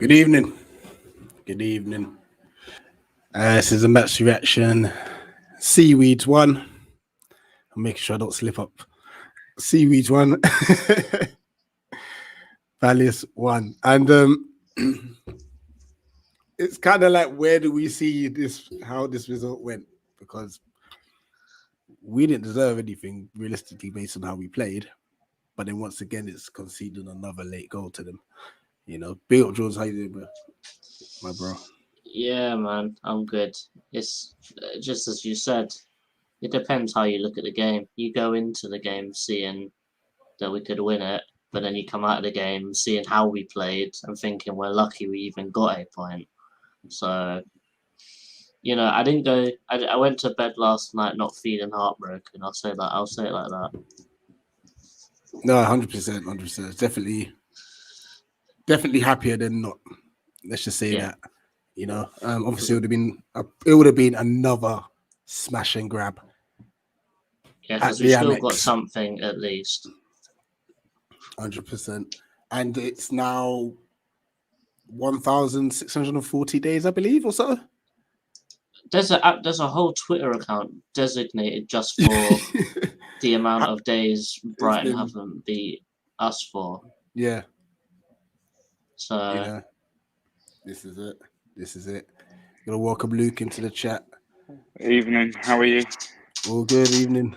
Good evening. Good evening. This is a match reaction. SEAWEEDS 1. I'm making sure I don't slip up. SEAWEEDS 1. Valius 1. And it's kind of like, where do we see this, how this result went? Because we didn't deserve anything realistically based on how we played. But then once again, it's conceded another late goal to them. You know, big up, Jules. How you doing, bro? My bro. Yeah, man, I'm good. It's just as you said, it depends how you look at the game. You go into the game seeing that we could win it, but then you come out of the game seeing how we played and thinking we're lucky we even got a point. So, you know, I went to bed last night not feeling heartbroken. I'll say it like that. No, 100%, 100%. Definitely happier than not. Let's just say that. You know, obviously it would have been another smash and grab. Yeah, because we still got something at least. 100%. And it's now 1,640 days, I believe, or so. There's a whole Twitter account designated just for the amount of days Brighton haven't beat us for. Yeah. So yeah. This is it. Gonna welcome Luke into the chat. Evening. How are you? All good. Evening.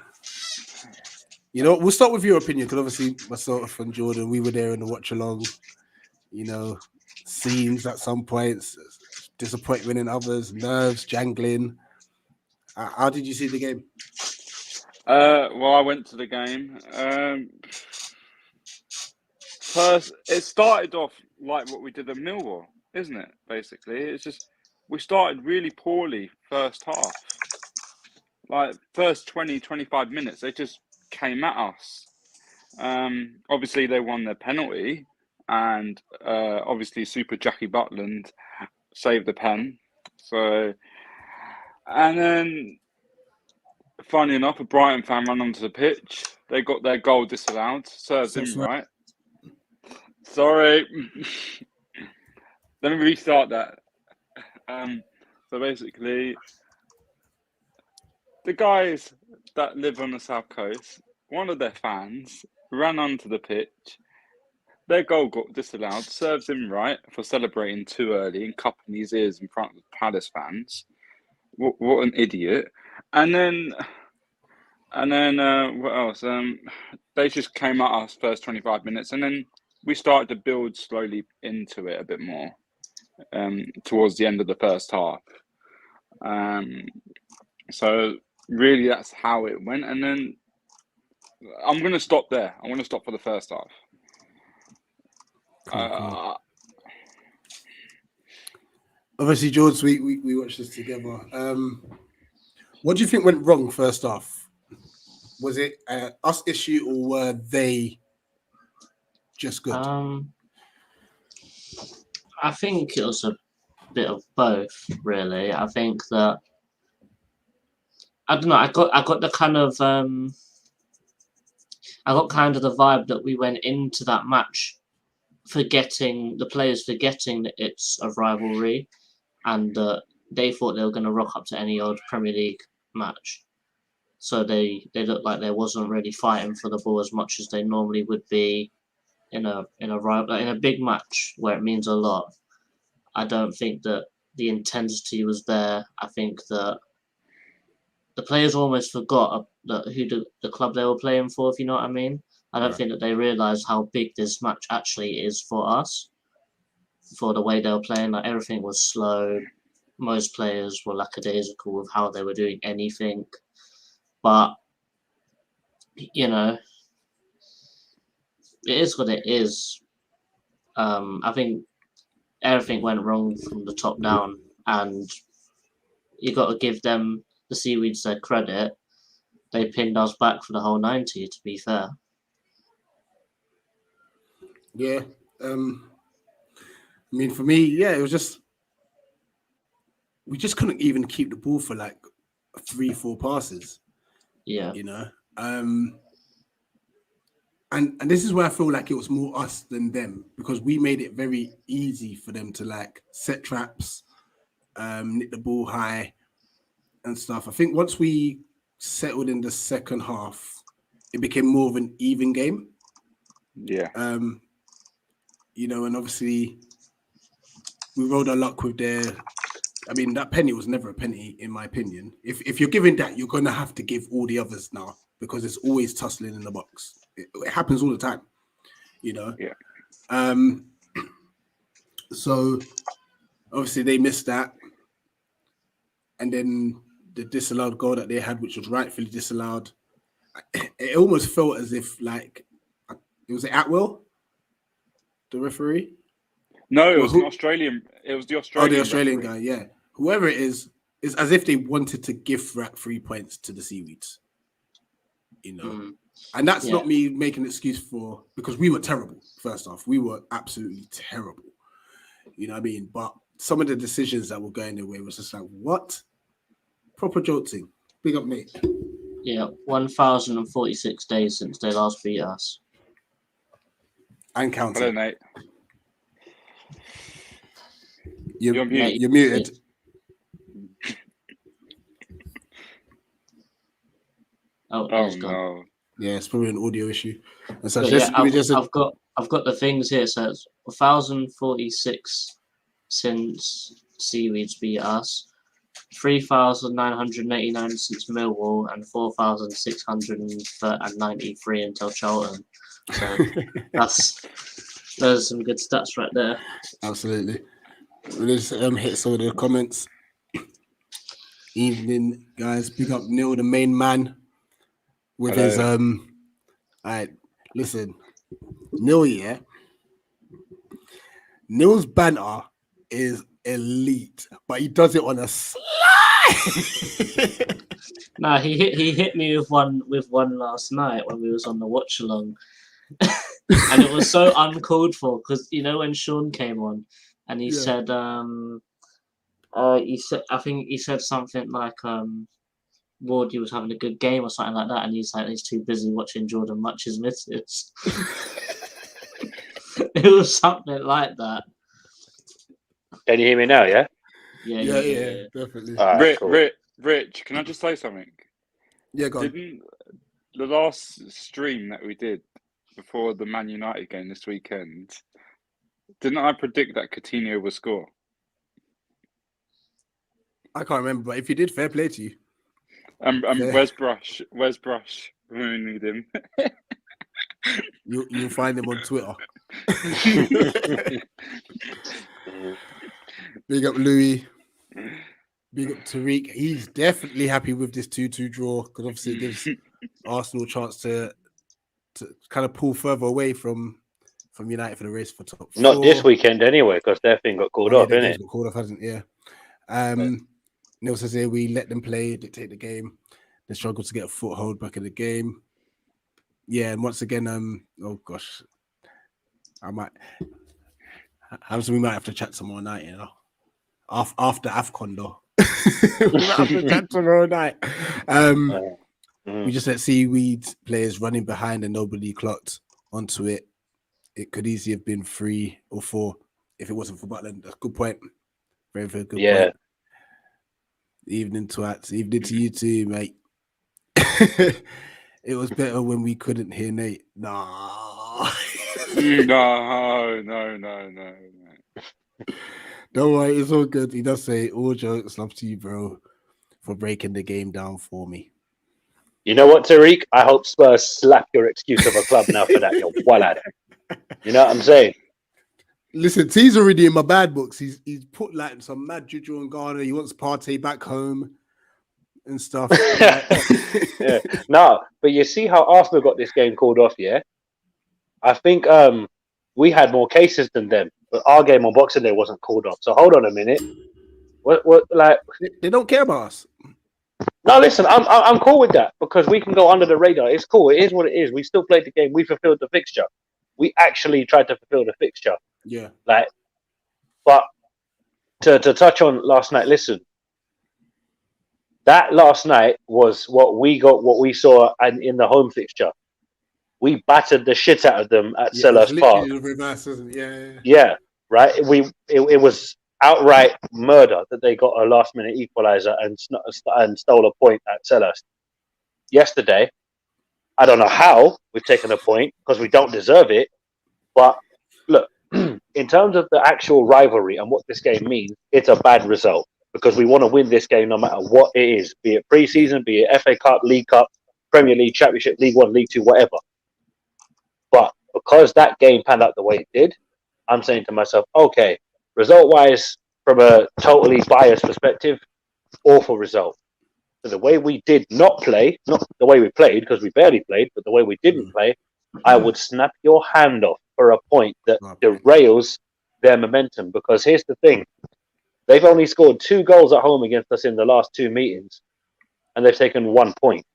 You know, we'll start with your opinion, because obviously myself and Jordan, we were there in the watch along. You know, scenes at some points, disappointment in others, nerves jangling. How did you see the game? Well, I went to the game. First, it started off like what we did at Millwall, isn't it? Basically, it's just we started really poorly first half. Like first 20, 25 minutes, they just came at us. Obviously, they won their penalty, and obviously, Super Jackie Butland saved the pen. So, and then, funny enough, a Brighton fan ran onto the pitch. They got their goal disallowed. Served him right. Sorry. Let me restart that. So basically, the guys that live on the South Coast, one of their fans ran onto the pitch. Their goal got disallowed. Serves him right for celebrating too early and cupping his ears in front of Palace fans. What an idiot! And then what else? They just came at us first 25 minutes, and then we started to build slowly into it a bit more towards the end of the first half. So really, that's how it went. And then I'm going to stop there. I'm going to stop for the first half. Cool. Obviously, George, we watched this together. What do you think went wrong first half? Was it us issue, or were they just good? I think it was a bit of both, really. I think that I don't know. I got the kind of I got kind of the vibe that we went into that match forgetting that it's a rivalry, and they thought they were going to rock up to any old Premier League match. So they looked like they wasn't really fighting for the ball as much as they normally would be in a big match where it means a lot. I don't think that the intensity was there. I think that the players almost forgot who the club they were playing for, if you know what I mean. I don't think that they realised how big this match actually is for us, for the way they were playing. Like, everything was slow. Most players were lackadaisical with how they were doing anything. But, you know, it is what it is. I think everything went wrong from the top down, and you got to give them, the Seaweeds, their credit. They pinned us back for the whole 90, to be fair. Yeah. I mean, for me, yeah, it was just, we just couldn't even keep the ball for like 3-4 passes. Yeah. You know? And this is where I feel like it was more us than them, because we made it very easy for them to like set traps, nick the ball high and stuff. I think once we settled in the second half, it became more of an even game. Yeah. You know, and obviously we rolled our luck with their, I mean, that penny was never a penny, in my opinion. If you're giving that, you're going to have to give all the others now, because it's always tussling in the box. It happens all the time, you know? Yeah. So obviously they missed that. And then the disallowed goal that they had, which was rightfully disallowed, it almost felt as if like, it was Atwell, the referee? No, it was an Australian. It was the Australian. Oh, the Australian referee. guy, yeah. Whoever it is as if they wanted to give Rat 3 points to the Seaweeds. You know? And that's not me making an excuse for, because we were terrible, first off. We were absolutely terrible. You know what I mean? But some of the decisions that were going their way was just like, what? Proper jolting. Big up, mate. Yeah, 1,046 days since they last beat us. And counting. Hello, Nate. You're muted. Oh Oh gone. no. Yeah, it's probably an audio issue. And so I've got the things here. So it's 1,046 since Seaweeds beat us, 3,989 since Millwall, and 4,693 until Charlton. So there's some good stats right there. Absolutely. Let's hit some of the comments. Evening, guys. Big up Neil, the main man, with his all right, listen, Neil, yeah. Neil's banter is elite, but he does it on a slide. Nah, he hit me with one last night when we was on the watch along. And it was so uncalled for, because you know when Sean came on and he said I think he said something like Wardy was having a good game or something like that, and he's like, he's too busy watching Jordan Much his misses. It was something like that. Can you hear me now? Yeah. Yeah, definitely. Right, cool. Rich, can I just say something? Yeah, go on. Didn't the last stream that we did before the Man United game this weekend, didn't I predict that Coutinho would score? I can't remember, but if you did, fair play to you. Where's Brush? We need him. You'll find him on Twitter. Big up Louis. Big up Tariq. He's definitely happy with this 2-2 draw, because obviously it gives Arsenal a chance to kind of pull further away from United for the race for top 4. Not this weekend anyway, because their thing got called off, innit? Got called off, hasn't it? Yeah. Neil says here, we let them play, dictate the game. They struggle to get a foothold back in the game. Yeah, and once again, oh gosh, we might have to chat tomorrow night, you know, after AFCON though. We might have to chat tomorrow night. We just let Seaweeds players running behind and nobody clocked onto it. It could easily have been 3 or 4 if it wasn't for Butland. That's a good point. Very, very good point. Evening twats. Evening to you too, mate. It was better when we couldn't hear Nate. No. No. Don't worry, it's all good. He does say, all jokes, love to you, bro, for breaking the game down for me. You know what, Tariq? I hope Spurs slap your excuse of a club now for that. You're well at it. You know what I'm saying? Listen, T's already in my bad books. He's put like some mad juju on Ghana. He wants Partey back home and stuff. Yeah. No, but you see how Arsenal got this game called off, yeah? I think we had more cases than them, but our game on Boxing Day wasn't called off. So hold on a minute. What like? They don't care about us. No, listen, I'm cool with that because we can go under the radar. It's cool. It is what it is. We still played the game. We fulfilled the fixture. We actually tried to fulfill the fixture. Yeah. Like, but to touch on last night, listen. That last night was what we saw and in the home fixture. We battered the shit out of them at Selhurst Park. The reverse, isn't it? Yeah. Yeah, right. It was outright murder that they got a last minute equaliser and stole a point at Selhurst. Yesterday, I don't know how we've taken a point because we don't deserve it. But look, in terms of the actual rivalry and what this game means, it's a bad result because we want to win this game no matter what it is, be it pre-season, be it FA Cup, League Cup, Premier League, Championship, League One, League Two, whatever. But because that game panned out the way it did, I'm saying to myself, okay, result-wise, from a totally biased perspective, awful result. So the way we did not play, not the way we played, because we barely played, but the way we didn't play, I would snap your hand off for a point that derails their momentum. Because here's the thing. They've only scored 2 goals at home against us in the last 2 meetings, and they've taken 1 point.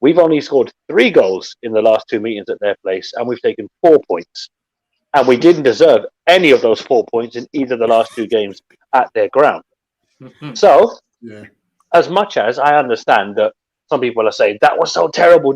We've only scored 3 goals in the last 2 meetings at their place, and we've taken 4 points. And we didn't deserve any of those 4 points in either of the last 2 games at their ground. So, as much as I understand that some people are saying, that was so terrible,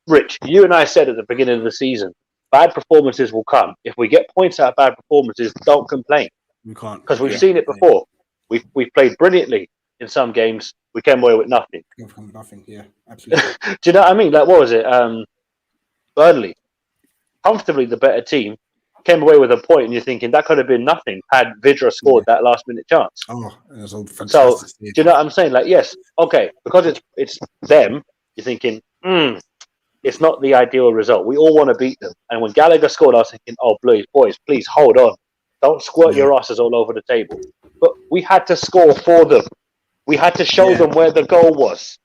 Rich, you and I said at the beginning of the season, bad performances will come. If we get points out of bad performances, don't complain. We can't. Because we've seen it before. We've played brilliantly in some games. We came away with nothing. Nothing, yeah, absolutely. Do you know what I mean? Like, what was it? Burnley, comfortably the better team, came away with a point, and you're thinking that could have been nothing had Vidra scored that last-minute chance. Oh, it was all fantastic. So, do you know what I'm saying? Like, yes, okay, because it's them, you're thinking, it's not the ideal result. We all want to beat them. And when Gallagher scored, I was thinking, oh, boys, please hold on. Don't squirt your asses all over the table. But we had to score for them. We had to show them where the goal was.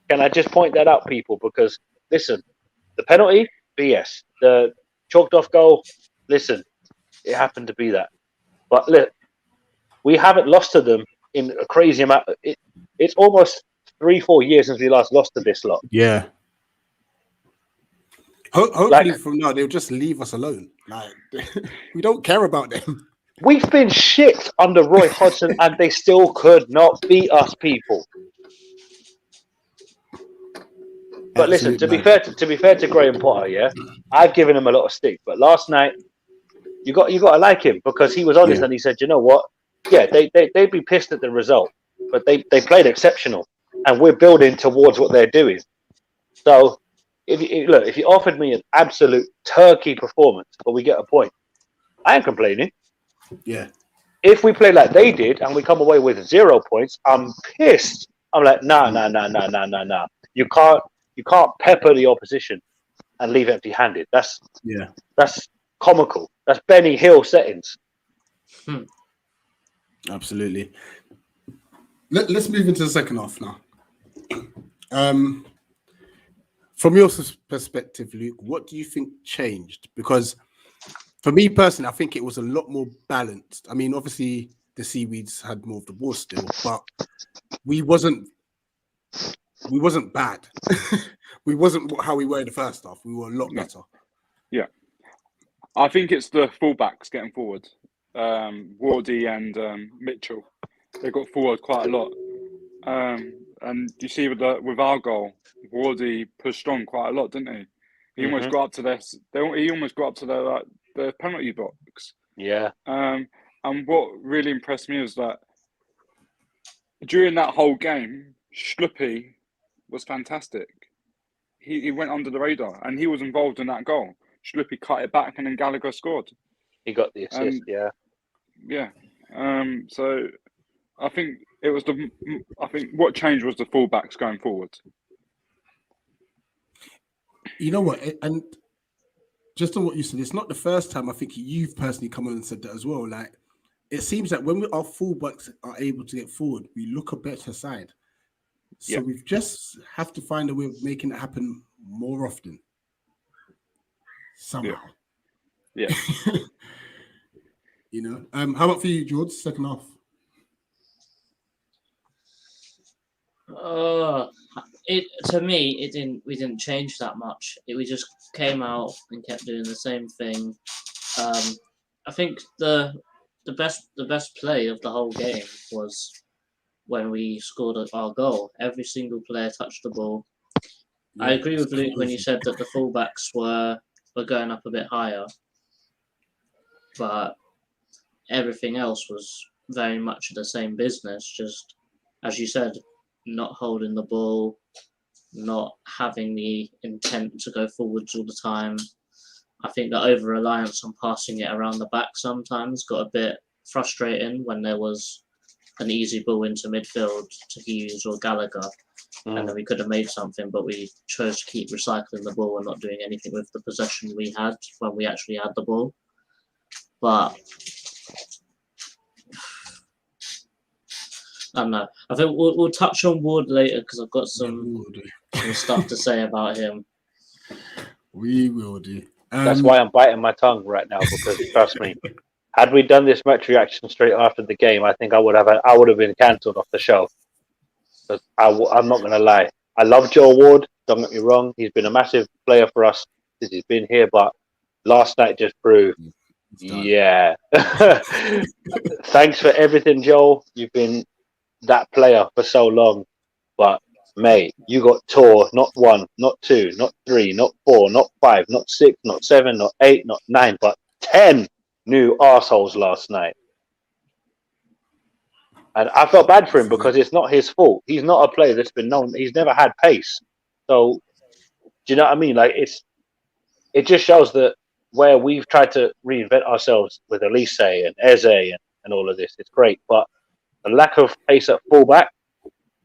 Can I just point that out, people? Because, listen, the penalty, BS. The chalked off goal, listen, it happened to be that. But look, we haven't lost to them in a crazy amount. It's almost 3-4 years since we last lost to this lot. Yeah. Hopefully from now they'll just leave us alone. Like we don't care about them. We've been shit under Roy Hodgson, and they still could not beat us, people. But listen, to be fair to Graham Potter, I've given him a lot of stick. But last night, you got to like him because he was honest and he said, you know what? Yeah, they'd be pissed at the result, but they played exceptional, and we're building towards what they're doing. So. If you offered me an absolute turkey performance, but we get a point, I ain't complaining. Yeah. If we play like they did and we come away with 0 points, I'm pissed. I'm like, nah. You can't pepper the opposition and leave empty-handed. That's comical. That's Benny Hill settings. Absolutely. Let's move into the second half now. From your perspective, Luke, what do you think changed? Because for me personally, I think it was a lot more balanced. I mean, obviously the Seaweeds had more of the ball still, but we wasn't bad. We wasn't how we were in the first half. We were a lot better. Yeah. I think it's the fullbacks getting forward. Wardy and Mitchell. They got forward quite a lot. And you see with our goal, Wardy pushed on quite a lot, didn't he? He almost got up to the penalty box. Yeah. And what really impressed me was that during that whole game, Schluppy was fantastic. He went under the radar and he was involved in that goal. Schluppy cut it back and then Gallagher scored. He got the assist, Yeah. So I think what changed was the fullbacks going forward. You know what? And just on what you said, it's not the first time I think you've personally come on and said that as well. Like, it seems that when our fullbacks are able to get forward, we look a better side. So we've just have to find a way of making it happen more often. Somehow. Yeah. You know. How about for you, George? Second half. To me, we didn't change that much. We just came out and kept doing the same thing. I think the best play of the whole game was when we scored our goal. Every single player touched the ball. Yeah, I agree with Luke crazy. when you said that the fullbacks were going up a bit higher, but everything else was very much the same business. Just as you said, not holding the ball, not having the intent to go forwards all the time. I think the over-reliance on passing it around the back sometimes got a bit frustrating when there was an easy ball into midfield to Hughes or Gallagher, and then we could have made something, but we chose to keep recycling the ball and not doing anything with the possession we had when we actually had the ball. But I don't know. I think we'll touch on Ward later because I've got some stuff to say about him. We will do. That's why I'm biting my tongue right now, because trust me, had we done this match reaction straight after the game, I think I would have been cancelled off the show. Because I'm not going to lie, I love Joe Ward. Don't get me wrong; he's been a massive player for us since he's been here. But last night just proved, yeah. Thanks for everything, Joe. You've been that player for so long, but mate, you got tore not 1, not 2, not 3, not 4, not 5, not 6, not 7, not 8, not 9, but 10 new arseholes last night. And I felt bad for him because it's not his fault. He's not a player that's been known. He's never had pace. So, do you know what I mean? Like, it just shows that where we've tried to reinvent ourselves with Elise and Eze and all of this, it's great. But the lack of pace at fullback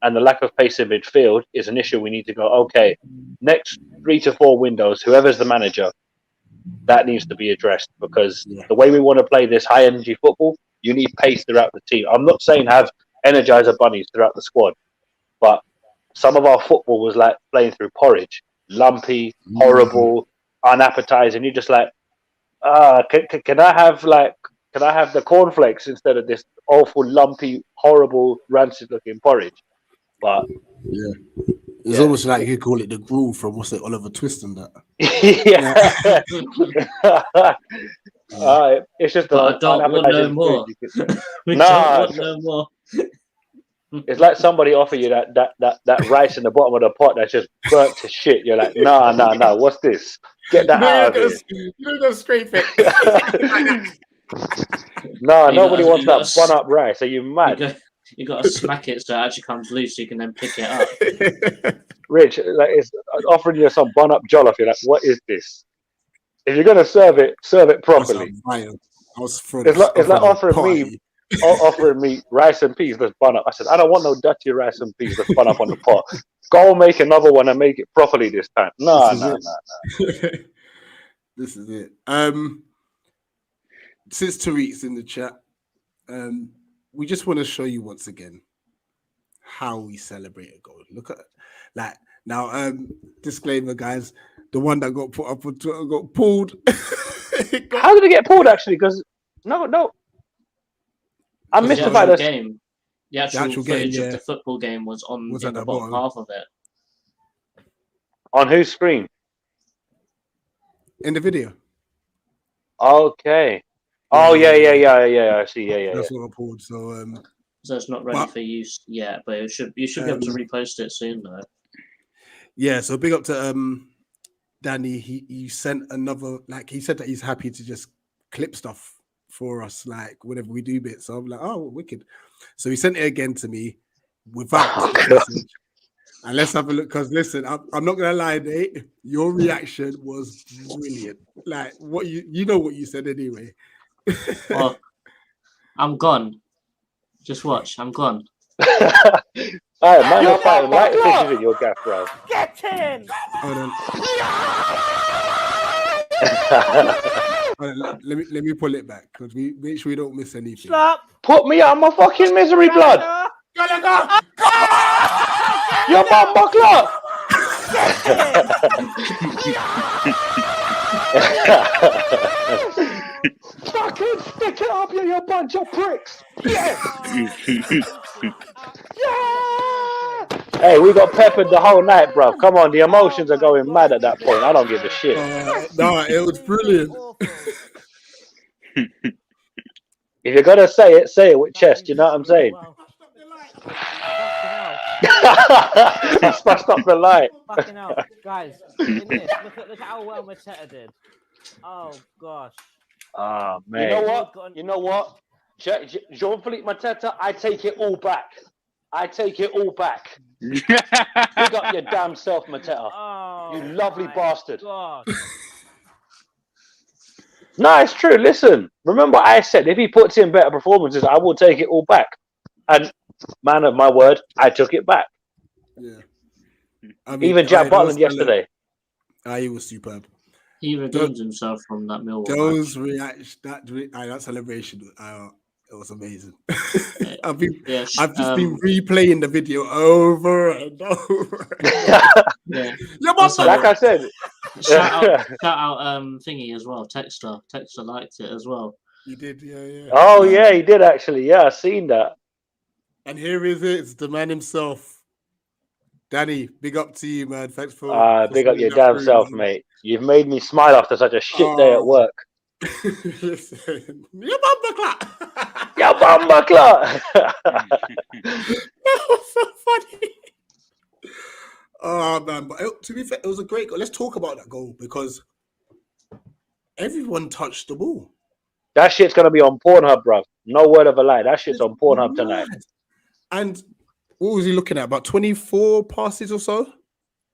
and the lack of pace in midfield is an issue we need to go, okay, next 3 to 4 windows, whoever's the manager, that needs to be addressed, because the way we want to play this high energy football, you need pace throughout the team. I'm not saying have energizer bunnies throughout the squad, but some of our football was like playing through porridge, lumpy, horrible, unappetizing. You're just like, can I have the cornflakes instead of this awful, lumpy, horrible, rancid looking porridge? But it's almost like you could call it the gruel from Oliver Twist and that. It's just I don't want no more. We don't want no more. It's like somebody offer you that rice in the bottom of the pot that's just burnt to shit. You're like, nah. What's this? Get that out of here. You don't go straight fit. Nobody wants that bun up rice. Are you mad? You got to smack it so it actually comes loose, so you can then pick it up. Rich, like, it's offering you some bun up jollof. You're like, what is this? If you're gonna serve it properly. It's like offering me rice and peas that's bun up. I said, I don't want no dirty rice and peas that's bun up on the pot. Go make another one and make it properly this time. No. This is it. Since Tariq's in the chat, we just want to show you once again how we celebrate a goal. Look at like now. Disclaimer, guys: the one that got put up on Twitter got pulled. How did it get pulled? Actually, because no, I'm mystified. The game, the actual footage of the football game was in the bottom half of it. On whose screen? In the video. Okay. Oh yeah. I see. Yeah. That's what I pulled. So it's not ready for use yet, but you should be able to repost it soon though. Yeah. So big up to Danny. He sent another, like, he said that he's happy to just clip stuff for us, like whenever we do bits. So I'm like, oh, wicked. So he sent it again to me without message. And let's have a look, because listen, I'm not gonna lie, Nate. Your reaction was brilliant. Like, what you know what you said anyway. Well, I'm gone. Just watch. I'm gone. Alright, man, you're fighting right in your gaff, bro. Get in! Hold on. Let me pull it back, because we make sure we don't miss anything. Slap! Put me out of my fucking misery, blood. Gallagher! Your bumper clock. Fucking stick it up, you bunch of pricks. Yes. Yeah. Hey, we got peppered the whole night, bro. Come on, the emotions are going mad at that point. I don't give a shit. No, it was brilliant. If you're gonna say it with chest. You know what I'm saying? He splashed up the light. Fucking hell, guys! In this, look at how well Mateta did. Oh gosh. Oh man. You know what? Jean-Philippe Mateta, I take it all back. Pick up your damn self, Mateta. Oh, You lovely my bastard. God. No, it's true. Listen, remember I said if he puts in better performances, I will take it all back. And man of my word, I took it back. Yeah. I mean, even Jack Butland yesterday. He was superb. He redeemed himself from that Millwall Those match. reactions, that celebration, it was amazing. Yeah. I've just Yeah, been replaying the video over and over. yeah. Your Also, Like I said, shout out thingy as well. Texter liked it as well. You did, yeah. oh yeah, he did actually. Yeah, I seen that. And here is it. It's the man himself. Danny, big up to you, man. Thanks for Big up sending your that damn through, self, man. mate. You've made me smile after such a shit day at work. Listen, your bumper clap. Your bumper clock. That was so funny. Oh man, but to be fair, it was a great goal. Let's talk about that goal because everyone touched the ball. That shit's gonna be on Pornhub, bro. No word of a lie. That shit's on Pornhub tonight. And what was he looking at? About 24 passes or so?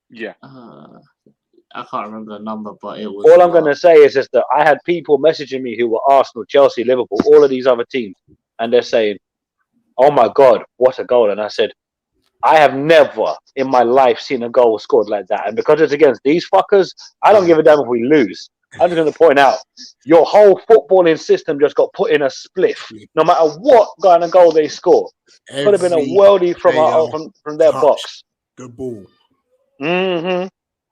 Yeah. I can't remember the number, but it was. All I'm gonna say is that I had people messaging me who were Arsenal, Chelsea, Liverpool, all of these other teams, and they're saying, "Oh my God, what a goal!" And I said, I have never in my life seen a goal scored like that. And because it's against these fuckers, I don't give a damn if we lose. I'm just going to point out, your whole footballing system just got put in a spliff. No matter what kind of goal they score. Could have been a worldie from their box. The ball. Mm-hmm.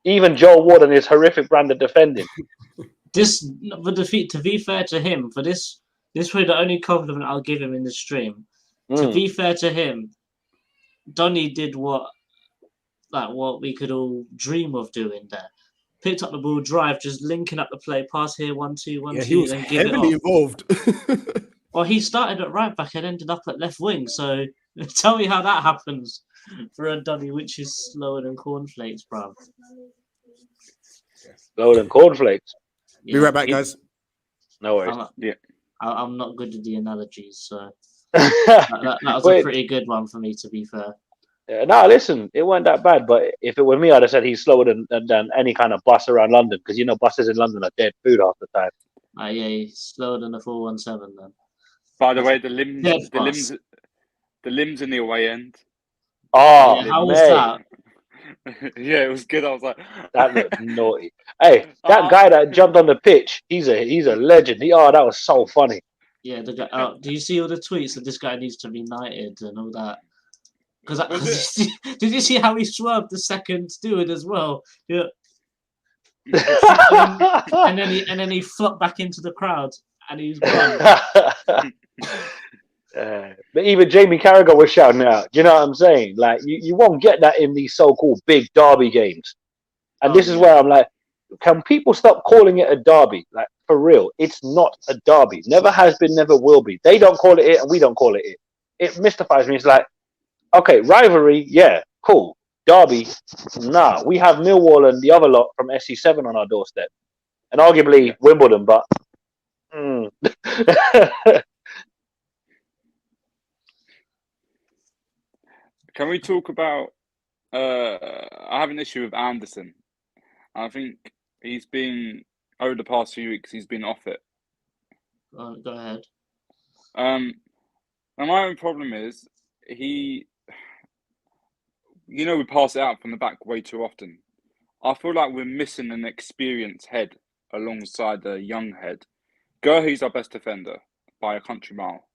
Even Joe Ward and his horrific brand of defending. The defeat, to be fair to him, for this was the only compliment I'll give him in the stream. To be fair to him, Donny did what we could all dream of doing there. Picked up the ball, drive, just linking up the play, pass here, 1-2, 1-2, he was and give it heavily off. involved. Well, he started at right back and ended up at left wing. So tell me how that happens for a Donny, which is slower than cornflakes, bruv. Slower than cornflakes. Yeah. Be right back, guys. No worries. I'm not good at the analogies, so that was a pretty good one for me, to be fair. No, listen, it wasn't that bad. But if it were me, I'd have said he's slower than any kind of bus around London, because buses in London are dead food half the time. Yeah, he's slower than a 417 then. By the way, the limbs in the away end. Oh, how was that? Yeah, it was good. I was like, that looked naughty. Hey, that guy that jumped on the pitch, he's a legend. That was so funny. Yeah, the guy. Do you see all the tweets that this guy needs to be knighted and all that? Because did you see how he swerved the second steward as well? Yeah. and then he flopped back into the crowd and he's gone. But even Jamie Carragher was shouting out. Do you know what I'm saying? Like you won't get that in these so-called big derby games. And this is where I'm like, can people stop calling it a derby? Like for real, it's not a derby. Never has been, never will be. They don't call it and we don't call it it. It mystifies me. It's like, okay, rivalry, yeah, cool. Derby, nah. We have Millwall and the other lot from SE7 on our doorstep, and arguably Wimbledon. But can we talk about? I have an issue with Anderson. I think he's been over the past few weeks. He's been off it. Go ahead. And my own problem is we pass it out from the back way too often. I feel like we're missing an experienced head alongside a young head. Gurhey's our best defender by a country mile.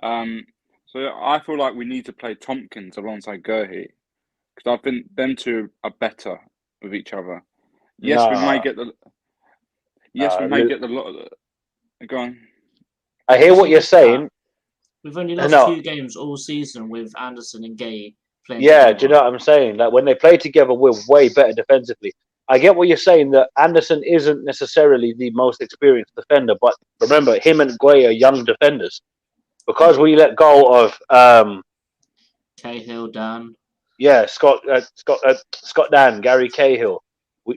So I feel like we need to play Tompkins alongside Gurhey. because I think them two are better with each other. Yes, we may get the. Yes, we may get the lot of the. Go on. I hear what you're saying. We've only lost No. 2 games all season with Anderson and Gay playing. Yeah, together. do you know what I'm saying? Like when they play together, we're way better defensively. I get what you're saying that Anderson isn't necessarily the most experienced defender, but remember, him and Guay are young defenders. Because we let go of Cahill, Dan. Yeah, Scott Dan, Gary Cahill,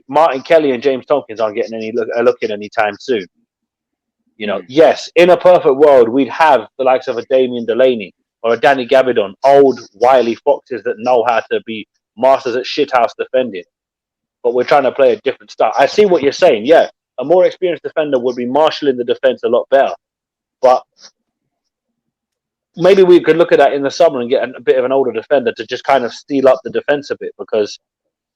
Martin Kelly, and James Tompkins aren't getting any look in anytime soon. You know, yes, in a perfect world, we'd have the likes of a Damien Delaney or a Danny Gabidon, old wily foxes that know how to be masters at shithouse defending. But we're trying to play a different style. I see what you're saying. Yeah, a more experienced defender would be marshalling the defense a lot better. But maybe we could look at that in the summer and get a bit of an older defender to just kind of steal up the defense a bit, because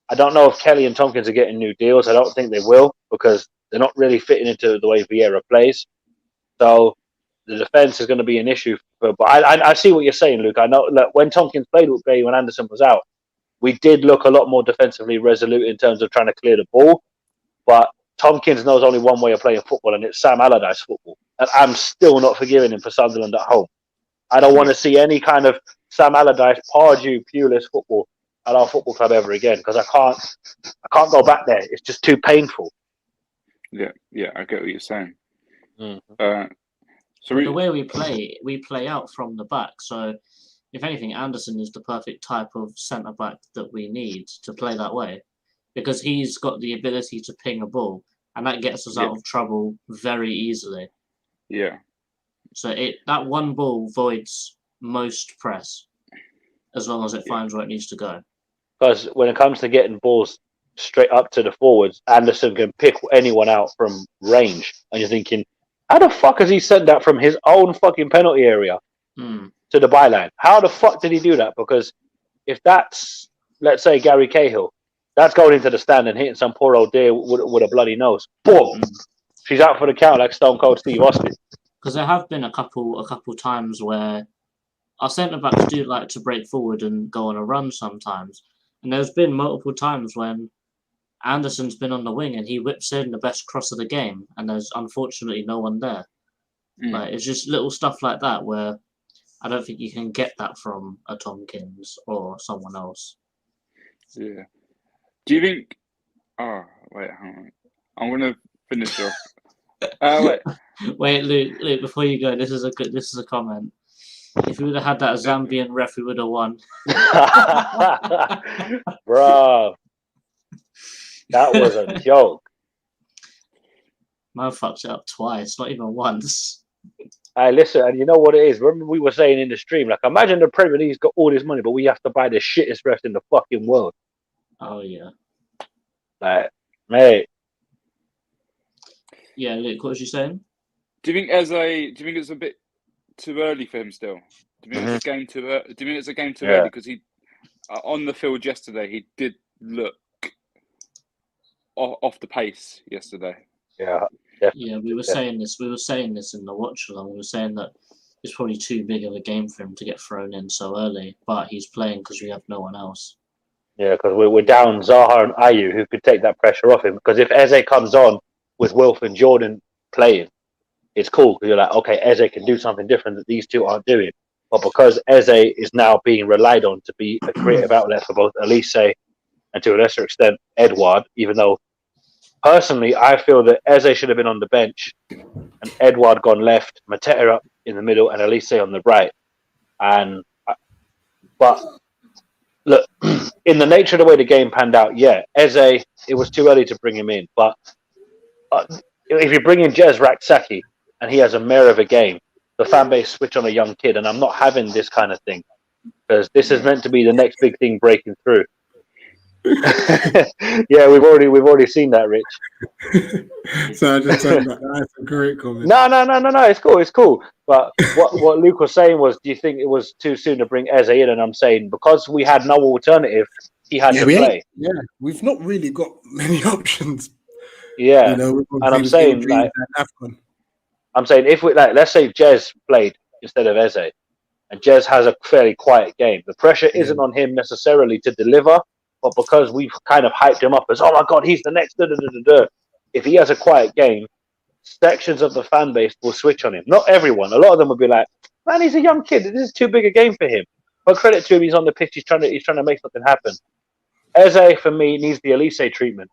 I don't know if Kelly and Tompkins are getting new deals. I don't think they will, because they're not really fitting into the way Vieira plays. So the defense is going to be an issue. But I see what you're saying, Luke. I know when Tompkins played with Bay when Anderson was out, we did look a lot more defensively resolute in terms of trying to clear the ball. But Tompkins knows only one way of playing football, and it's Sam Allardyce football. And I'm still not forgiving him for Sunderland at home. I don't want to see any kind of Sam Allardyce, Pardew, Pulis football at our football club ever again, because I can't go back there. It's just too painful. Yeah, I get what you're saying. So the way we play out from the back. So if anything, Anderson is the perfect type of centre back that we need to play that way, because he's got the ability to ping a ball, and that gets us out of trouble very easily. Yeah. So that one ball voids most press, as long as it finds where it needs to go. Because when it comes to getting balls straight up to the forwards, Anderson can pick anyone out from range, and you're thinking, how the fuck has he sent that from his own fucking penalty area to the byline? How the fuck did he do that? Because if that's, let's say, Gary Cahill, that's going into the stand and hitting some poor old deer with a bloody nose. Boom! She's out for the count like Stone Cold Steve Austin. Because there have been a couple times where our centre backs do like to break forward and go on a run sometimes, and there's been multiple times when Anderson's been on the wing and he whips in the best cross of the game, and there's unfortunately no one there. Like, it's just little stuff like that where I don't think you can get that from a Tompkins or someone else. Yeah. Do you think? Oh wait, hang on. I'm gonna finish off. Wait, Luke. Before you go, this is a comment. If we would have had that Zambian ref, we would have won. Bro, that was a joke. Man fucked it up twice, not even once. Hey, listen, and you know what it is? Remember we were saying in the stream, like, imagine the Premier League's got all this money, but we have to buy the shittest refs in the fucking world. Oh yeah. Like, mate. Yeah, Luke, what was you saying? Do you think it's a bit too early for him still? Do you think it's a game too early? Do you think it's a game too early? Because he, on the field yesterday, he did look off the pace yesterday. Yeah. Yeah, we were saying this. We were saying this in the watch along. We were saying that it's probably too big of a game for him to get thrown in so early, but he's playing because we have no one else. Yeah, because we're down Zaha and Ayew, who could take that pressure off him. Because if Eze comes on with Wilf and Jordan playing, it's cool because you're like, okay, Eze can do something different that these two aren't doing. But because Eze is now being relied on to be a creative outlet for both Elise and to a lesser extent Edouard, even though personally I feel that Eze should have been on the bench and Edouard gone left, Mateta up in the middle, and Elise on the right. But look, in the nature of the way the game panned out, yeah, Eze, it was too early to bring him in. But if you bring in Jez Raksaki and he has a mare of a game, the fan base switch on a young kid, and I'm not having this kind of thing because this is meant to be the next big thing breaking through. Yeah, we've already seen that, Rich. So I just said that's a great comment. No, it's cool. But what Luke was saying was, do you think it was too soon to bring Eze in? And I'm saying because we had no alternative, he had to play. We've not really got many options. Yeah, and I'm saying if we let's say Jez played instead of Eze, and Jez has a fairly quiet game. The pressure isn't on him necessarily to deliver, but because we've kind of hyped him up as, oh my God, he's the next. If he has a quiet game, sections of the fan base will switch on him. Not everyone. A lot of them will be like, man, he's a young kid. This is too big a game for him. But credit to him, he's on the pitch. He's trying to make something happen. Eze, for me, needs the Elise treatment.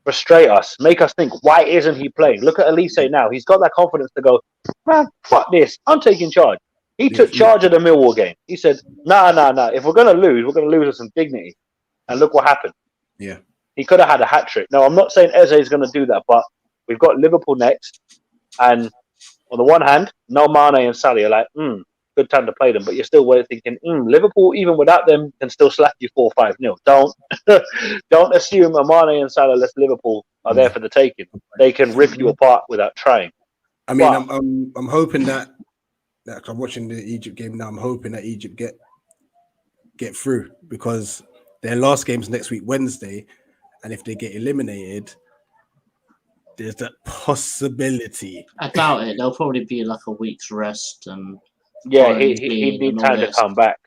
Frustrate us. Make us think, why isn't he playing? Look at Elise now. He's got that confidence to go, man, fuck this. I'm taking charge. He took charge of the Millwall game. He said, nah. If we're going to lose with some dignity. And look what happened. Yeah. He could have had a hat-trick. No, I'm not saying Eze is going to do that, but we've got Liverpool next. And on the one hand, no Mane and Salah are like, good time to play them. But you're still thinking, Liverpool, even without them, can still slap you 4-5-0. Don't assume Mane and Salah less Liverpool are there for the taking. They can rip you apart without trying. I mean, I'm hoping that I'm watching the Egypt game now. I'm hoping that Egypt get through, because their last game's next week, Wednesday. And if they get eliminated, there's that possibility. I doubt it. There'll probably be like a week's rest, and he need time to come back.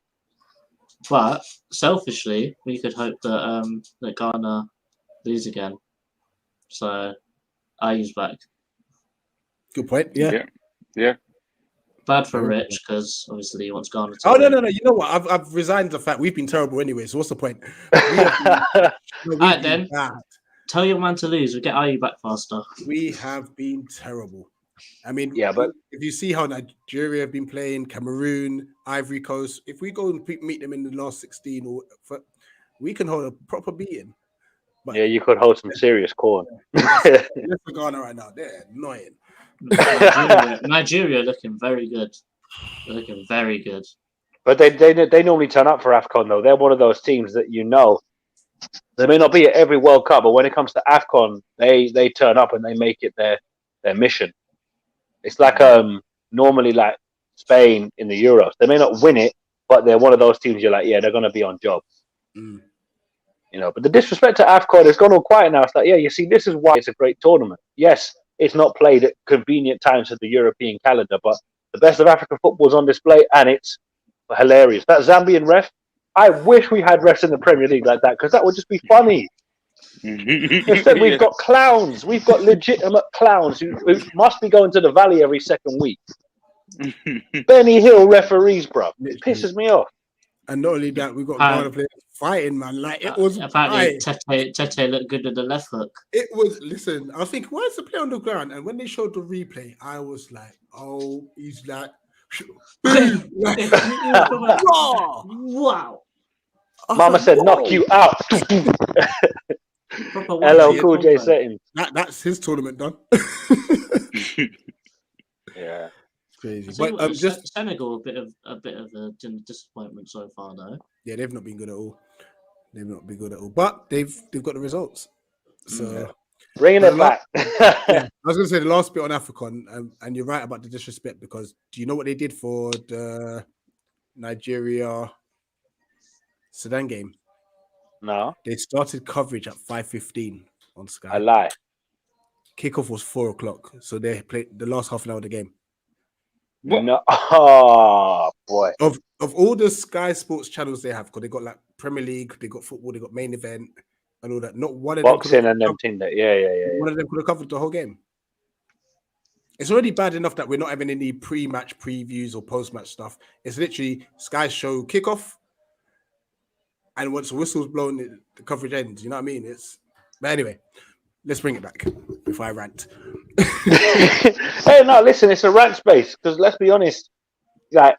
But selfishly, we could hope that Ghana lose again. So I use back. Good point. Yeah. Bad for Rich, because obviously he wants Ghana to Oh, win. no. You know what? I've resigned the fact we've been terrible anyway, so what's the point? Alright then. Tell your man to lose. We'll get IU back faster. We have been terrible. I mean, but if you see how Nigeria have been playing, Cameroon, Ivory Coast, if we go and meet them in the last 16, we can hold a proper beating. But you could hold some serious corn. Let's for Ghana right now. They're annoying. Nigeria looking very good. They're looking very good. But they normally turn up for AFCON, though. They're one of those teams that they may not be at every World Cup, but when it comes to AFCON, they turn up and they make it their mission. It's like normally like Spain in the Euros. They may not win it, but they're one of those teams you're like, yeah, they're going to be on job. But the disrespect to AFCON has gone all quiet now. It's like, you see, this is why it's a great tournament. Yes, it's not played at convenient times of the European calendar, but the best of African football is on display, and it's hilarious. That Zambian ref, I wish we had refs in the Premier League like that, because that would just be funny. Instead, we've got clowns. We've got legitimate clowns who must be going to the Valley every second week. Benny Hill referees, bro. It pisses me off. And not only that, we've got Ghana players fighting, man. Like, it was apparently Tete looked good at the left hook. It was, listen, I was thinking, why is the play on the ground? And when they showed the replay, I was like, oh, he's like, wow. Mama said, knock you out. LL Cool J settings. That's his tournament done. Yeah. Crazy. So But just Senegal, a bit of a disappointment so far, though. Yeah, they've not been good at all. But they've got the results. So bringing it back. I was going to say the last bit on AFCON, and you're right about the disrespect, because do you know what they did for the Nigeria Sudan game? No. They started coverage at 5:15 on Sky. I lie. Kickoff was 4:00, so they played the last half an hour of the game. What? No. Oh boy. Of all the Sky Sports channels they have, because they got like Premier League, they got football, they got main event, and all that. Not one of boxing and them thing that one of them could have covered the whole game. It's already bad enough that we're not having any pre-match previews or post-match stuff. It's literally Sky show kickoff, and once the whistle's blown, the coverage ends. You know what I mean? But anyway, let's bring it back before I rant. Hey, no, listen, it's a rant space, because let's be honest, like,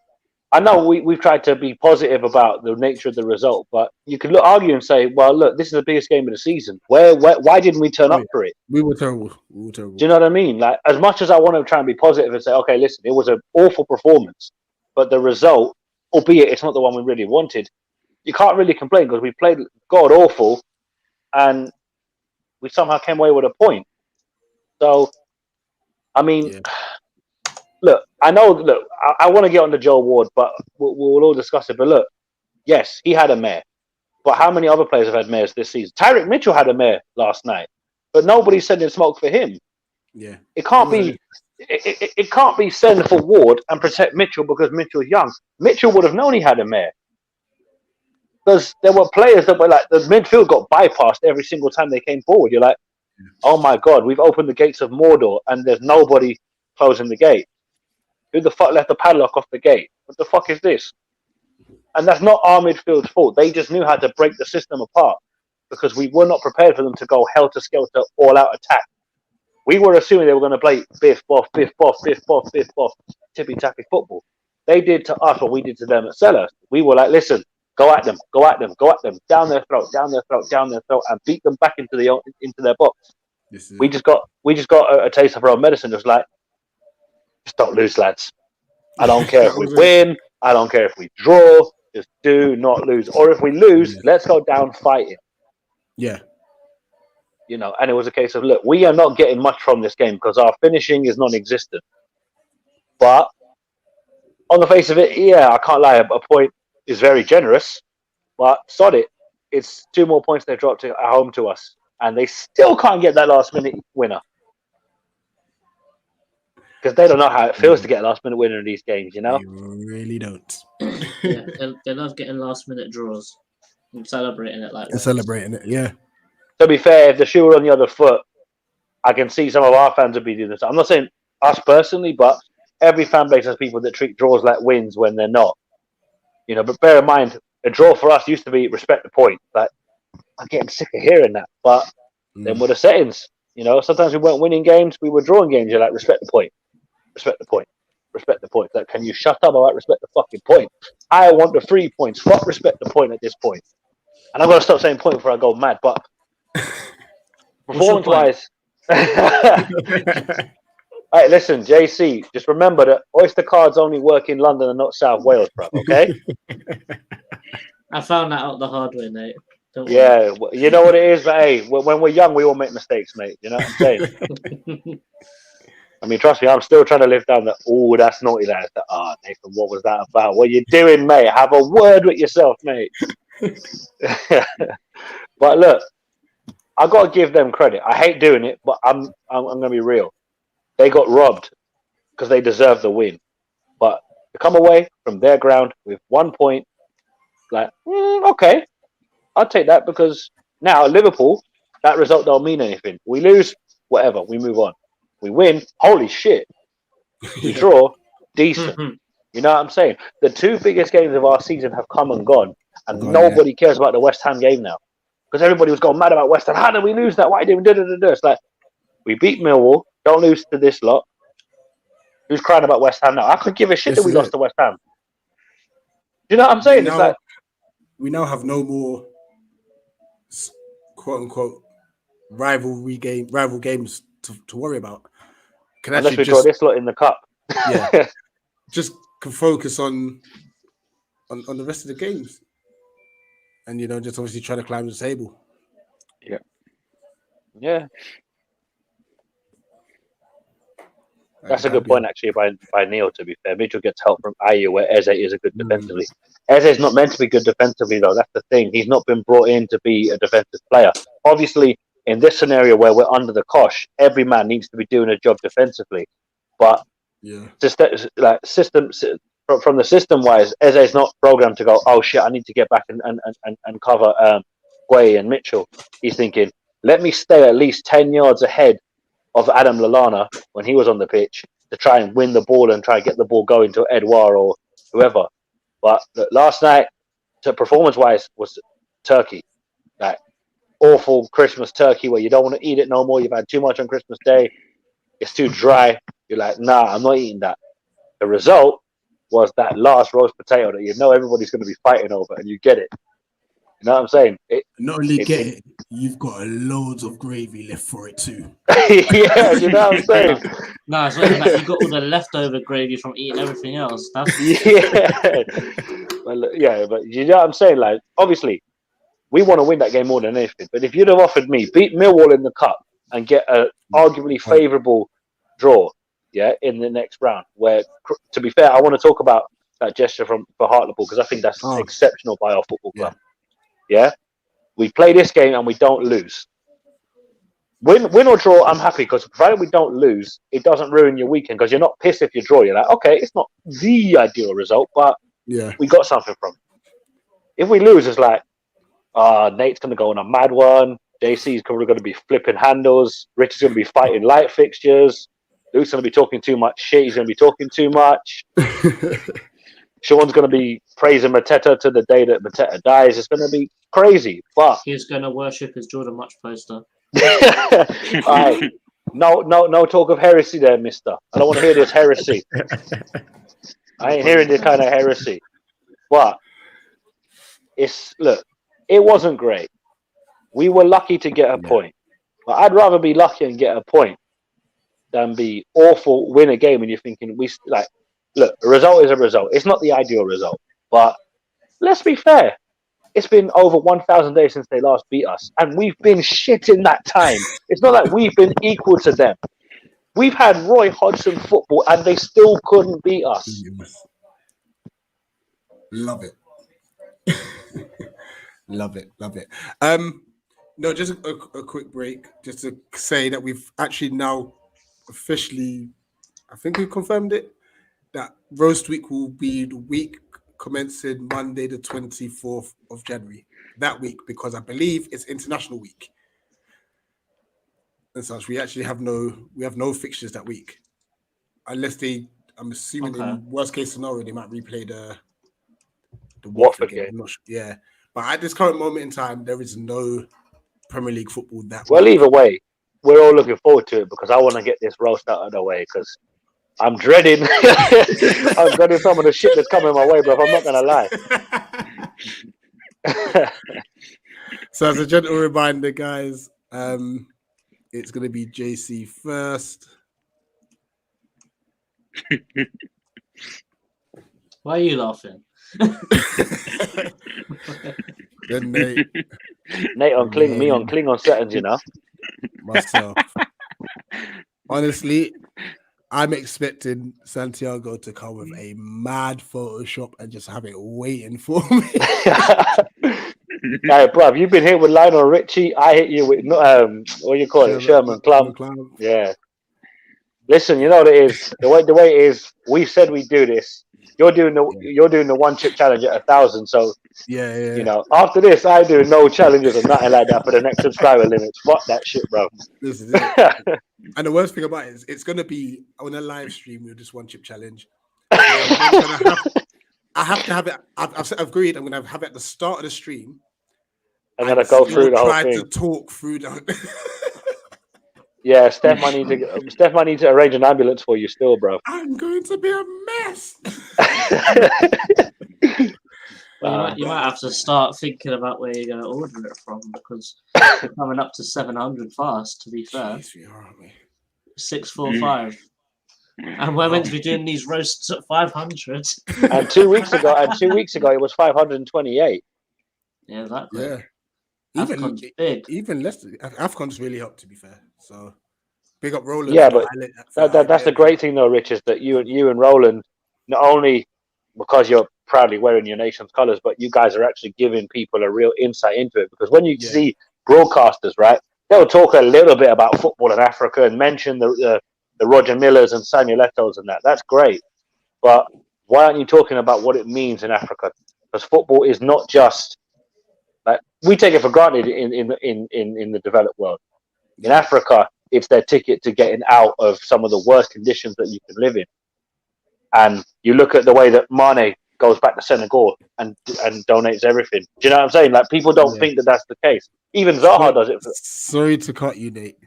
I know we've tried to be positive about the nature of the result, but you could argue and say, well, look, this is the biggest game of the season. Why didn't we turn up for it? We were terrible. Do you know what I mean? Like, as much as I want to try and be positive and say, okay, listen, it was an awful performance, but the result, albeit it's not the one we really wanted, you can't really complain, because we played god awful, and we somehow came away with a point. So, I mean, look, I want to get on the Joe Ward, but we'll all discuss it. But look, yes, he had a mare. But how many other players have had mares this season? Tyrick Mitchell had a mare last night, but nobody's sending smoke for him. Yeah. It can't be it can't be send for Ward and protect Mitchell because Mitchell's young. Mitchell would have known he had a mare. Because there were players that were like, the midfield got bypassed every single time they came forward. You're like, oh my God, we've opened the gates of Mordor and there's nobody closing the gate. Who the fuck left the padlock off the gate? What the fuck is this? And that's not our midfield's fault. They just knew how to break the system apart because we were not prepared for them to go helter-skelter, all-out attack. We were assuming they were going to play biff, boff, biff, boff, biff, boff, biff, boff, tippy-tappy football. They did to us what we did to them at Sellers. We were like, listen, go at them, go at them, go at them, down their throat, down their throat, down their throat, and beat them back into their box. We just got a taste of our own medicine. It was like, just don't lose, lads. I don't care if we win. I don't care if we draw. Just do not lose. Or if we lose, let's go down fighting. Yeah. You know, and it was a case of, look, we are not getting much from this game because our finishing is non-existent. But on the face of it, yeah, I can't lie. A point is very generous, but sod it. It's 2 more points they dropped at home to us, and they still can't get that last-minute winner. Because they don't know how it feels to get a last-minute winner in these games, you know? They really don't. Yeah, they love getting last-minute draws and celebrating it like that. Celebrating it, yeah. To be fair, if the shoe were on the other foot, I can see some of our fans would be doing this. I'm not saying us personally, but every fan base has people that treat draws like wins when they're not. You know, but bear in mind, a draw for us used to be respect the point. Like, I'm getting sick of hearing that. But then were the settings. You know, sometimes we weren't winning games, we were drawing games. You're like, respect the point. Respect the point. Respect the point. Like, can you shut up about respect the fucking point? I want the 3 points. Fuck respect the point at this point. And I'm going to stop saying point before I go mad. But performance-wise... Hey, listen, JC, just remember that Oyster cards only work in London and not South Wales, bro, okay? I found that out the hard way, mate. Don't worry. Yeah, you know what it is, but hey, when we're young, we all make mistakes, mate. You know what I'm saying? I mean, trust me, I'm still trying to live down that, oh, that's naughty, that. Oh, Nathan, what was that about? What are you doing, mate? Have a word with yourself, mate. But look, I got to give them credit. I hate doing it, but I'm going to be real. They got robbed because they deserve the win. But to come away from their ground with 1 point, like, okay, I'll take that because now Liverpool, that result don't mean anything. We lose, whatever, we move on. We win, holy shit. We draw, decent. You know what I'm saying? The 2 biggest games of our season have come and gone, and nobody cares about the West Ham game now. Because everybody was going mad about West Ham. How did we lose that? Why did we do? It's like, we beat Millwall, don't lose to this lot. Who's crying about West Ham now? I could give a shit that we lost to West Ham. Do you know what I'm saying? It's like, we now have no more quote unquote rival games to worry about. Can unless we draw this lot in the cup. Yeah. Just can focus on the rest of the games. And you know, just obviously try to climb the table. Yeah. Yeah. That's a good point, actually, by Neil, to be fair. Mitchell gets help from Ayew, where Eze is a good defensively. Eze is not meant to be good defensively, though. That's the thing. He's not been brought in to be a defensive player. Obviously, in this scenario where we're under the cosh, every man needs to be doing a job defensively. But from the system-wise, Eze is not programmed to go, oh, shit, I need to get back and cover Gueye and Mitchell. He's thinking, let me stay at least 10 yards ahead of Adam Lallana when he was on the pitch to try and win the ball and try and get the ball going to Edouard or whoever. But last night, performance-wise, was turkey. Like, awful Christmas turkey where you don't want to eat it no more. You've had too much on Christmas Day. It's too dry. You're like, nah, I'm not eating that. The result was that last roast potato that you know everybody's going to be fighting over, and you get it. You know what I'm saying? Not only get it, you've got loads of gravy left for it too. Yeah, you know what I'm saying? No, it's not even that. You got all the leftover gravy from eating everything else. That's... Yeah. But you know what I'm saying? Like, obviously, we want to win that game more than anything. But if you'd have offered me beat Millwall in the cup and get a arguably favourable draw, in the next round, where, to be fair, I want to talk about that gesture for Hartlepool because I think that's exceptional by our football club. Yeah, we play this game and we don't lose. Win or draw, I'm happy because provided we don't lose, it doesn't ruin your weekend because you're not pissed if you draw. You're like, okay, it's not the ideal result, but Yeah. we got something from it. If we lose, it's like, Nate's going to go on a mad one. JC's probably going to be flipping handles. Rich is going to be fighting light fixtures. Luke's going to be talking too much shit. He's going to be talking too much. Sean's going to be praising Mateta to the day that Mateta dies. It's going to be crazy, but He's going to worship his Jordan Much poster. Alright. No talk of heresy there, mister. I don't want to hear this heresy. I ain't hearing this kind of heresy. But it wasn't great. We were lucky to get a point. But I'd rather be lucky and get a point than be awful, win a game and you're thinking look, a result is a result. It's not the ideal result. But let's be fair. It's been over 1,000 days since they last beat us, and we've been shit in that time. It's not like we've been equal to them. We've had Roy Hodgson football, and they still couldn't beat us. Love it. Love it. No, just a quick break, just to say that we've actually now officially, I think we've confirmed it, that Roast Week will be the week commencing Monday the 24th of January, that week, because I believe it's International Week and such. We actually have no fixtures that week, unless I'm assuming in worst case scenario they might replay the Watford game. I'm not sure. Yeah, but at this current moment in time, there is no Premier League football that well week. Either way, we're all looking forward to it because I want to get this roast out of the way because I'm dreading some of the shit that's coming my way, bro. I'm not gonna lie. So as a gentle reminder, guys, it's gonna be JC first. Why are you laughing? Then Nate. Nate on cling, me on cling on settings, you know. Myself. Honestly, I'm expecting Santiago to come with a mad Photoshop and just have it waiting for me. Hey, bruv, you've been hit with Lionel Richie. I hit you with what you call it, Sherman Clump. Yeah. Listen, you know what it is. The way it is. We said we do this. You're doing the one chip challenge at 1,000. So yeah. You know, after this, I do no challenges or nothing like that for the next subscriber limits. Fuck that shit, bro. This is it. And the worst thing about it is it's going to be on a live stream with this one chip challenge. I have to have it. I've agreed. I'm going to have it at the start of the stream. I'm going to go through the whole thing. Try to talk through the. Yeah, Steph might need to arrange an ambulance for you still, bro. I'm going to be a mess. Well, you might have to start thinking about where you're going to order it from because we're coming up to 700 fast, to be fair. Jeez, we are, aren't we? 645. And we're meant to be doing these roasts at 500. And 2 weeks ago, it was 528. Yeah, exactly. Yeah. Afcon's big. Even less. Afcon's really helped, to be fair. So big up Roland. Yeah, but that's the great thing, though, Rich, is that you and Roland, not only because you're proudly wearing your nation's colours, but you guys are actually giving people a real insight into it. Because when you see broadcasters, right, they'll talk a little bit about football in Africa and mention the Roger Millers and Samuel Eto'os and that. That's great. But why aren't you talking about what it means in Africa? Because football is not just like we take it for granted in the developed world. In Africa, it's their ticket to getting out of some of the worst conditions that you can live in. And you look at the way that Mane goes back to Senegal and donates everything. Do you know what I'm saying? Like people don't think that that's the case. Even Zaha does it. Sorry to cut you, Nate.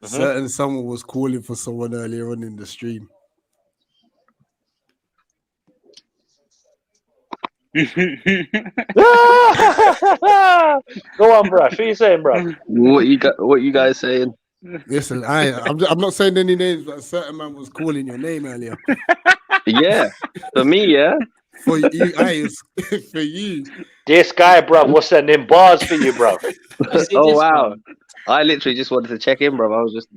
Certain someone was calling for someone earlier on in the stream. Go on, bro. What are you saying, bro? What you guys saying? Listen, I'm not saying any names, but a certain man was calling your name earlier. Yeah, for me, yeah. For you, for you. This guy, bro, was sending bars for you, bro. Oh wow! I literally just wanted to check in, bro. I was just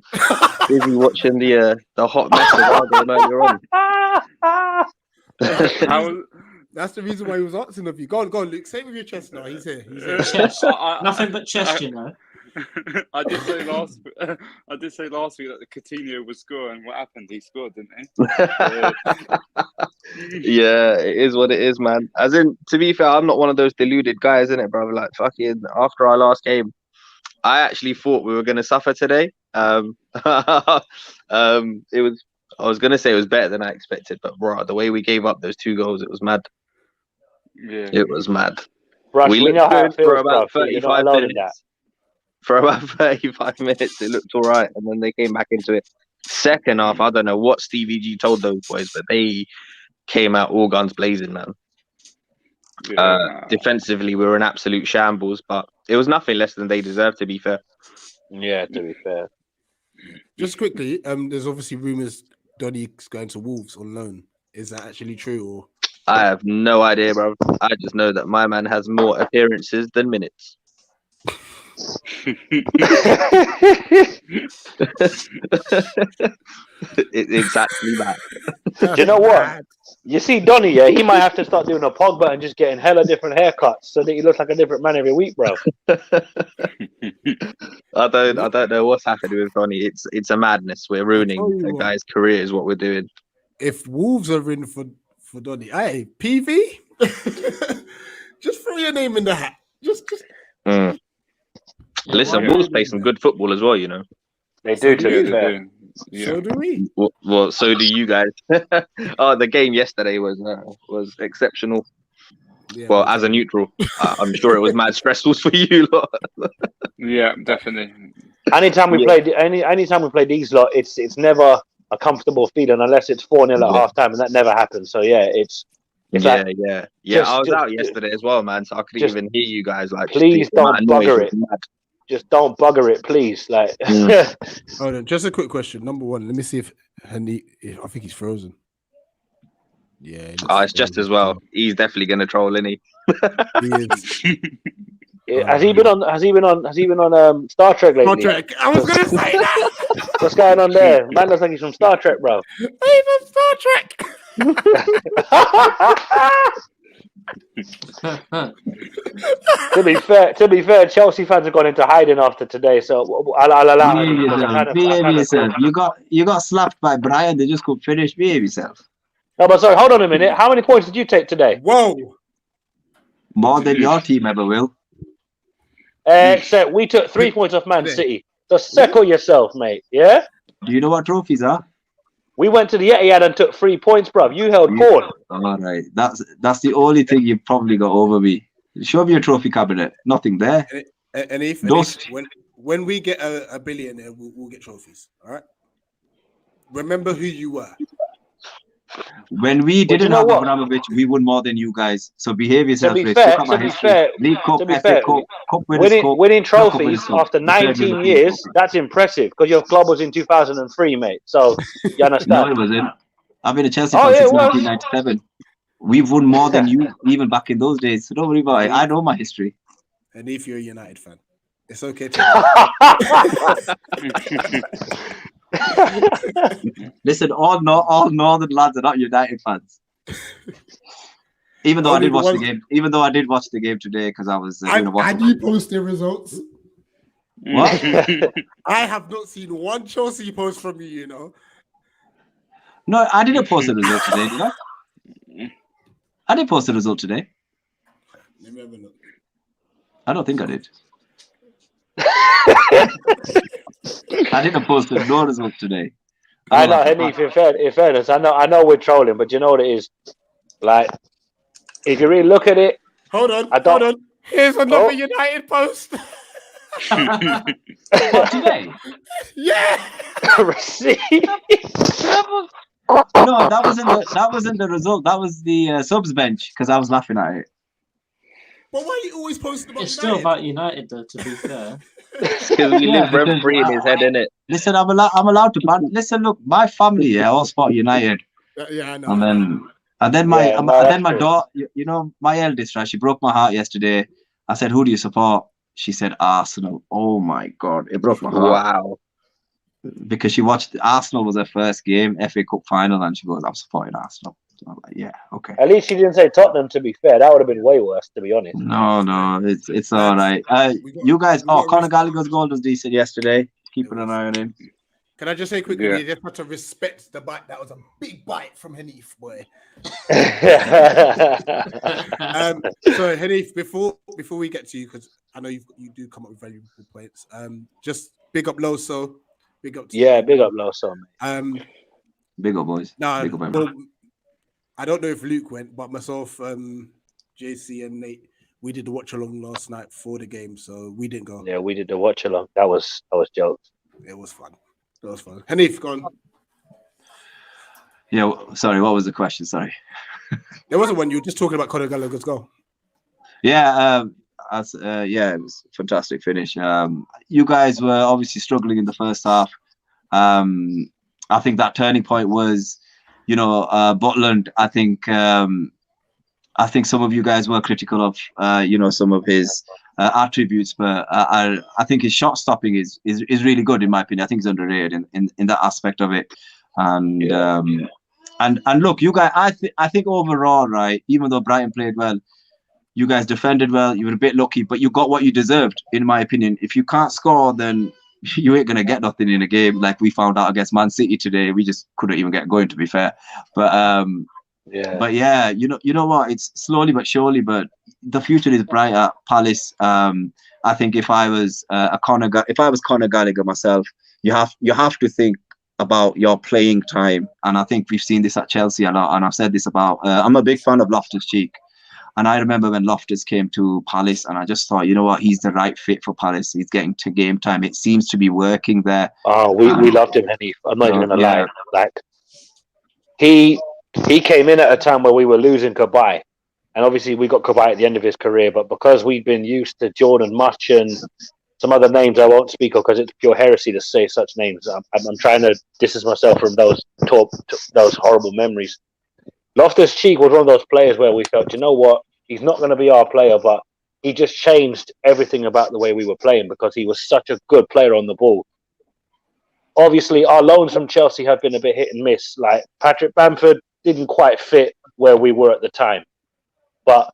busy watching the hot mess of going earlier on. That's the reason why he was asking of you. Go on, Luke. Say it with your chest now. He's here. Chest. Nothing but chest, you know. I did say last week that the Coutinho was scoring. What happened? He scored, didn't he? Yeah, it is what it is, man. As in, to be fair, I'm not one of those deluded guys, innit, bro? Like, fucking, after our last game, I actually thought we were gonna suffer today. It was. I was gonna say it was better than I expected, but bro, the way we gave up those 2 goals, it was mad. Yeah. It was mad. Rush, we looked know how it good for feels, about bro. You're not 35 alone in that. minutes. For about 35 minutes, it looked all right, and then they came back into it. Second half, I don't know what Stevie G told those boys, but they came out all guns blazing, man. Defensively, we were an absolute shambles, but it was nothing less than they deserved, to be fair. Yeah, to be fair. Just quickly, there's obviously rumours Donny's going to Wolves on loan. Is that actually true? Or I have no idea, bro. I just know that my man has more appearances than minutes. It's actually that. Do you know what? You see Donny, yeah, he might have to start doing a Pogba and just getting hella different haircuts so that he looks like a different man every week, bro. I don't know what's happening with Donny. It's a madness. We're ruining tell you a what. guy's career is what we're doing. if Wolves are in for Donny, hey, PV, just throw your name in the hat. Just Listen, Wolves play some good football as well, you know. They do, to Yeah, be they fair. do. Yeah. so do we. Well, so do you guys. Oh, the game yesterday was exceptional. Yeah, Well, as a neutral, I'm sure it was mad stressful for you lot. Yeah, definitely. Anytime we play these lot, it's never a comfortable feeling unless it's 4-0 at half time, and that never happens. So yeah, it's Yeah. like, I was out yesterday as well, man, so I couldn't even hear you guys. Like, please the amount don't of noise bugger was it. mad. Just don't bugger it, please. Like, Hold on, just a quick question. Number one, let me see if Henry. I think he's frozen. Yeah. he looks It's just frozen. as well. He's definitely gonna troll, isn't he? He is. has he been on Star Trek lately? Star Trek. I was gonna say that. What's going on there? Man looks like he's from Star Trek, bro. He's from Star Trek. To be fair, Chelsea fans have gone into hiding after today, so I'll allow it. Behave yourself. You got slapped by Brian. They just could finish. Behave yourself. No, but sorry, hold on a minute. How many points did you take today? Whoa. More than your team ever will. Except we took 3 points off Man City. So settle yourself, mate. Yeah? Do you know what trophies are? We went to the Etihad and took 3 points, bruv. You held corn. All right. That's the only thing you probably got over me. Show me your trophy cabinet. Nothing there. And if when we get a billionaire, we'll get trophies. All right. Remember who you were. When we But you didn't know have what? Abramovich, we won more than you guys. So behave yourself. To be Rich. fair, Look at my to be history. fair, League Cup, to be FA fair, Cup, Cup Winners' Cup. winning Cup trophies Winners' Cup. after The third 19 European years, Cup. that's impressive because your club was in 2003, mate. So, you No, understand? it wasn't. I've been a Chelsea Oh, fan yeah, since it was. 1997. We've won more than you, even back in those days. So don't worry about it. I know my history. And if you're a United fan, it's okay to. Listen, all northern lads are not United fans. Even though I Only did the watch the ones- game. Even though I did watch the game today because I was doing a And watch. you post the results. What? I have not seen one Chelsea post from you. You know. No, I didn't post the result today, did I? I didn't post the result today. Let me have a look. I don't think I did. I didn't post the no result today. I know, Henry, in fairness, I know we're trolling, but you know what it is? Like, if you really look at it, Hold on. don't- Hold on. Here's another Oh. United post. What, today? Yeah. see? No, that wasn't the result. That was the subs bench because I was laughing at it. But why are you always posting about It's United? still about United, though, to be fair. Because we live rent free in his head, innit? Listen, I'm allowed to ban. Listen, look, my family, all sport United, Yeah, I know. and then my Yeah, no, that's true. daughter, you know, my eldest, right? She broke my heart yesterday. I said, "Who do you support?" She said, "Arsenal." Oh my god, it broke my heart Wow. because she watched Arsenal was her first game, FA Cup final, and she goes, "I'm supporting Arsenal." I'm like, yeah, okay. At least he didn't say Tottenham. To be fair, that would have been way worse. To be honest. No, it's all right. We got- You guys, we got Conor res- Gallagher's goal was decent yesterday. Keeping It an was. eye on him. Can I just say quickly, Yeah. we just had to respect the bite. That was a big bite from Hanif, boy. So Hanif, before we get to you, because I know you do come up with valuable points. Just big up Loso, big up to Yeah, you. big up Loso, mate. Big up, boys. No, Big up, man. well, I don't know if Luke went, but myself, JC and Nate, we did the watch along last night for the game, so we didn't go. Yeah, we did the watch along. That was jokes. It was fun. That was fun. Hanif, go on. Yeah, sorry, what was the question? Sorry. There wasn't one. You were just talking about Conor Gallagher's goal. Yeah, yeah, it was a fantastic finish. You guys were obviously struggling in the first half. I think that turning point was, Butland. I think some of you guys were critical of, some of his attributes, but I think his shot stopping is really good in my opinion. I think he's underrated in that aspect of it. And and look, you guys, I think overall, right, even though Brighton played well, you guys defended well. You were a bit lucky, but you got what you deserved, in my opinion. If you can't score, then you ain't gonna get nothing in a game. Like we found out against Man City today, we just couldn't even get going, to be fair. But yeah, you know what? It's slowly but surely, but the future is bright at Palace. I think if I was Conor Gallagher myself, you have to think about your playing time, and I think we've seen this at Chelsea a lot. And I've said this about. I'm a big fan of Loftus-Cheek. And I remember when Loftus came to Palace, and I just thought, you know what, he's the right fit for Palace. He's getting to game time. It seems to be working there. Oh, we loved him, Hanif. I'm not even gonna lie. Like he came in at a time where we were losing Kabay, and obviously we got Kabay at the end of his career. But because we've been used to Jordan Much and some other names I won't speak of because it's pure heresy to say such names. I'm trying to distance myself from those horrible memories. Loftus-Cheek was one of those players where we felt, you know what, he's not going to be our player, but he just changed everything about the way we were playing because he was such a good player on the ball. Obviously, our loans from Chelsea have been a bit hit and miss. Like Patrick Bamford didn't quite fit where we were at the time, but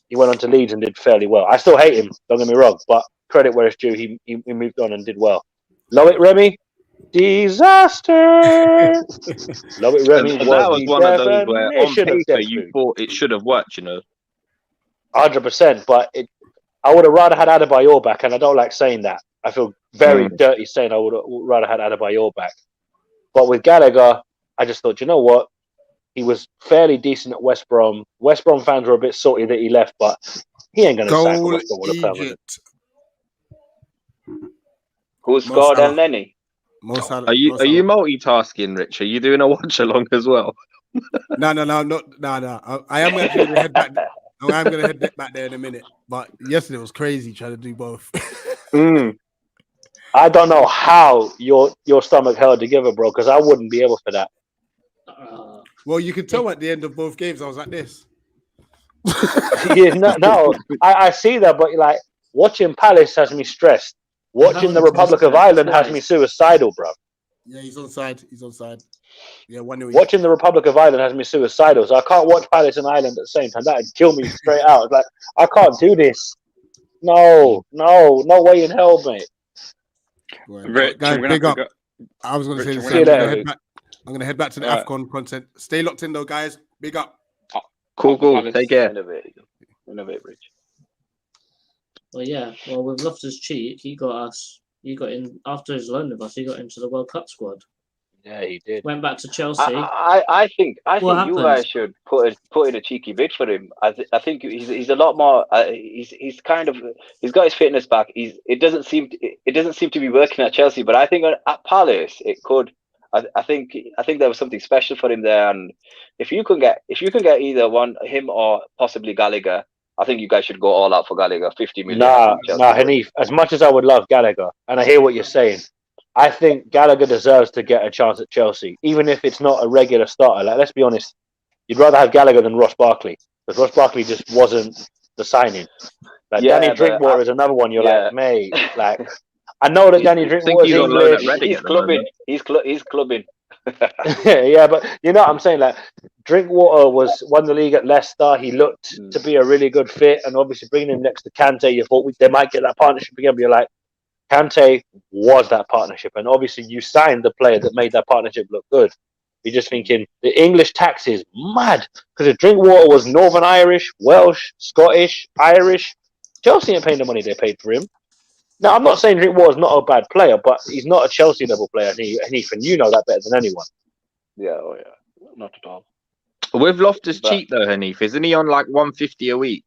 he went on to Leeds and did fairly well. I still hate him, don't get me wrong, but credit where it's due, he moved on and did well. Loic Remy, disaster. Loic Remy that was one of those where on paper you thought it should have worked, 100%, but I would have rather had Adebayor back, and I don't like saying that. I feel very dirty saying I would have rather had Adebayor back. But with Gallagher, I just thought, you know what? He was fairly decent at West Brom. West Brom fans were a bit salty that he left, but he ain't going to sack West Brom with a permanent. Who scored El Neni? Are you multitasking, Rich? Are you doing a watch along as well? No. I am actually going to head back. I'm going to head back there in a minute. But yesterday was crazy trying to do both. I don't know how your stomach held together, bro, because I wouldn't be able for that. Well, you can tell at the end of both games, I was like this. I see that, but like watching Palace has me stressed. Watching the Republic of Ireland has me suicidal, bro. Yeah, he's on side. Yeah, watching the Republic of Ireland has me suicidal, so I can't watch Palace and Ireland at the same time. That'd kill me straight out. It's like, I can't do this. No way in hell, mate. Rich, guys, big up. I was going to say the same. I'm going to head back to the AFCON content. Stay locked in, though, guys. Big up. Cool. Take care. Innovate, Rich. Well, yeah. Well, with Loftus-Cheek, he got in after his loan with us. He got into the World Cup squad. Yeah, he did. Went back to Chelsea. I think you guys should put in a cheeky bid for him. I think he's a lot more. He's got his fitness back. It doesn't seem to be working at Chelsea, but I think at Palace it could. I think there was something special for him there, and if you can get either him or possibly Gallagher, I think you guys should go all out for Gallagher. 50 million. Nah, Hanif. As much as I would love Gallagher, and I hear what you're saying, I think Gallagher deserves to get a chance at Chelsea, even if it's not a regular starter. Like, let's be honest, you'd rather have Gallagher than Ross Barkley, because Ross Barkley just wasn't the signing. Like Danny Drinkwater is another one. You're like, mate, like I know that Danny Drinkwater is English. He's clubbing. He's clubbing. Yeah, but you know what I'm saying? Like, Drinkwater won the league at Leicester. He looked to be a really good fit, and obviously bringing him next to Kante, you thought they might get that partnership again. But you're like, Kante was that partnership, and obviously you signed the player that made that partnership look good. You're just thinking the English tax is mad because if Drinkwater was Northern Irish, Welsh, Scottish, Irish, Chelsea ain't paying the money they paid for him. Now, I'm not saying Drinkwater's not a bad player, but he's not a Chelsea level player, and Ethan, you know that better than anyone. Yeah, not at all. With Loftus-Cheek though, Hanif, isn't he on like 150 a week?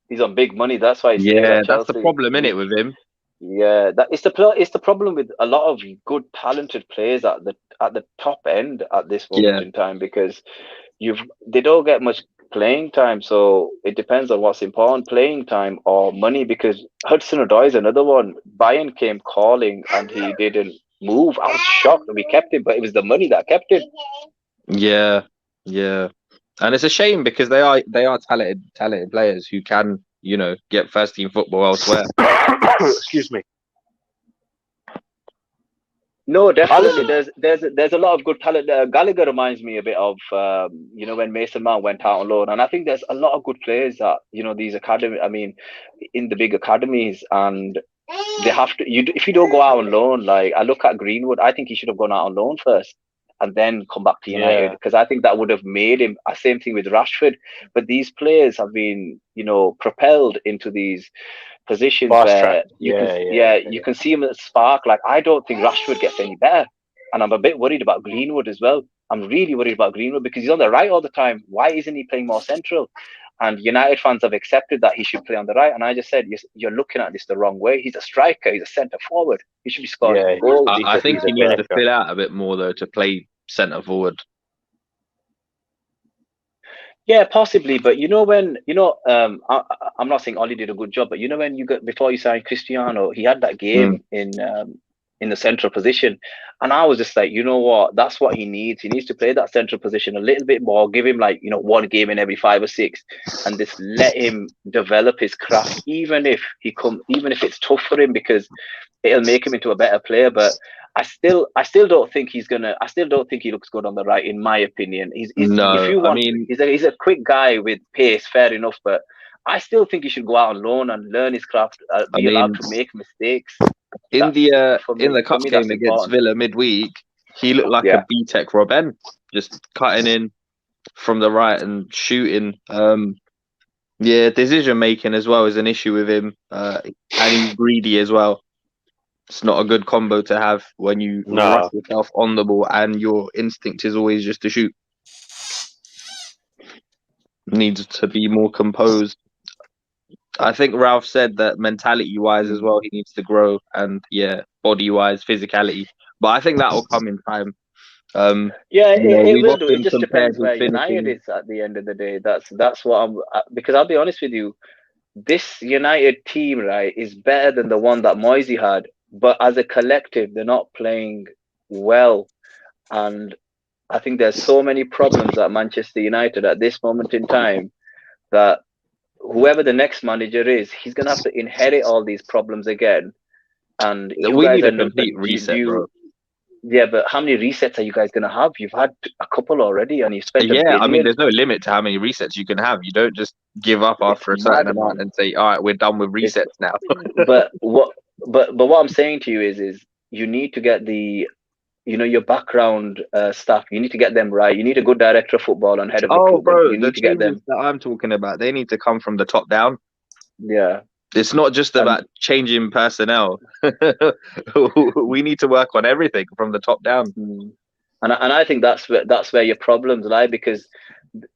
He's on big money. That's why he's still Yeah, at that's the Chelsea. problem, innit, with him. Yeah, it's the problem with a lot of good, talented players at the top end at this moment in time, because they don't get much playing time. So it depends on what's important, playing time or money. Because Hudson-Odoi is another one. Bayern came calling and he didn't move. I was shocked that we kept him, but it was the money that kept him. Yeah, and it's a shame because they are talented players who can, you know, get first team football elsewhere. Excuse me. No, definitely. There's a lot of good talent. Gallagher reminds me a bit of you know, when Mason Mount went out on loan, and I think there's a lot of good players that, you know, these academy. I mean, in the big academies, and they have to. If you don't go out on loan, like I look at Greenwood, I think he should have gone out on loan first and then come back to United, because I think that would have made him. Same thing with Rashford. But these players have been, you know, propelled into these positions where you can see him at spark. Like, I don't think Rashford gets any better, and I'm a bit worried about Greenwood as well. I'm really worried about Greenwood because he's on the right all the time. Why isn't he playing more central? And United fans have accepted that he should play on the right, and I just said, you're looking at this the wrong way. He's a striker. He's a centre forward. He should be scoring goals. I think he needs to fill out a bit more though to play centre forward. Yeah, possibly, but you know when I'm not saying Oli did a good job, but you know when before you signed Cristiano, he had that game in the central position, and I was just like, you know what, that's what he needs. He needs to play that central position a little bit more. Give him, like, you know, one game in every 5 or 6, and just let him develop his craft, even if it's tough for him, because it'll make him into a better player. But I still don't think he looks good on the right, in my opinion. He's a quick guy with pace, fair enough, but I still think he should go out on loan and learn his craft, be allowed to make mistakes. In the cup game against Villa midweek, he looked like a B-Tech Robben, just cutting in from the right and shooting. Decision making as well is an issue with him, and he's greedy as well. It's not a good combo to have when you rush yourself on the ball and your instinct is always just to shoot. Needs to be more composed. I think Ralph said that mentality-wise as well, he needs to grow, and body-wise, physicality. But I think that will come in time. It will do. It just depends where United is at the end of the day. That's what because I'll be honest with you, this United team, right, is better than the one that Moisey had. But as a collective, they're not playing well, and I think there's so many problems at Manchester United at this moment in time that whoever the next manager is, he's gonna have to inherit all these problems again. And we need a complete reset, bro. Yeah, but how many resets are you guys gonna have? You've had a couple already, and you spent I mean, there's no limit to how many resets you can have. You don't just give up after a certain amount and say, "All right, we're done with resets now." But what I'm saying to you is you need to get your background staff. You need to get them right. You need a good director of football and head of recruitment. Bro, you need to get them. That I'm talking about, they need to come from the top down. Yeah. It's not just about changing personnel. We need to work on everything from the top down. And I think that's where your problems lie, because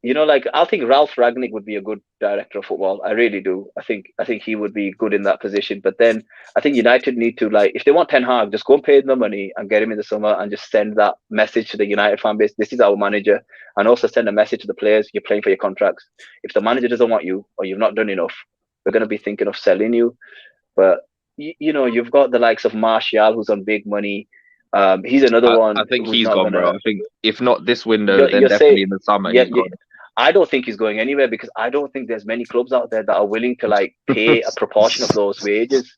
I think Ralph Rangnick would be a good director of football. I really do. I think he would be good in that position. But then I think United need to, if they want Ten Hag, just go and pay them the money and get him in the summer and just send that message to the United fan base. This is our manager, and also send a message to the players. You're playing for your contracts. If the manager doesn't want you or you've not done enough, we're going to be thinking of selling you. But you've got the likes of Martial, who's on big money. He's another one. I think he's gone, bro. I think if not this window, then definitely in the summer. He's gone. I don't think he's going anywhere, because I don't think there's many clubs out there that are willing to pay a proportion of those wages.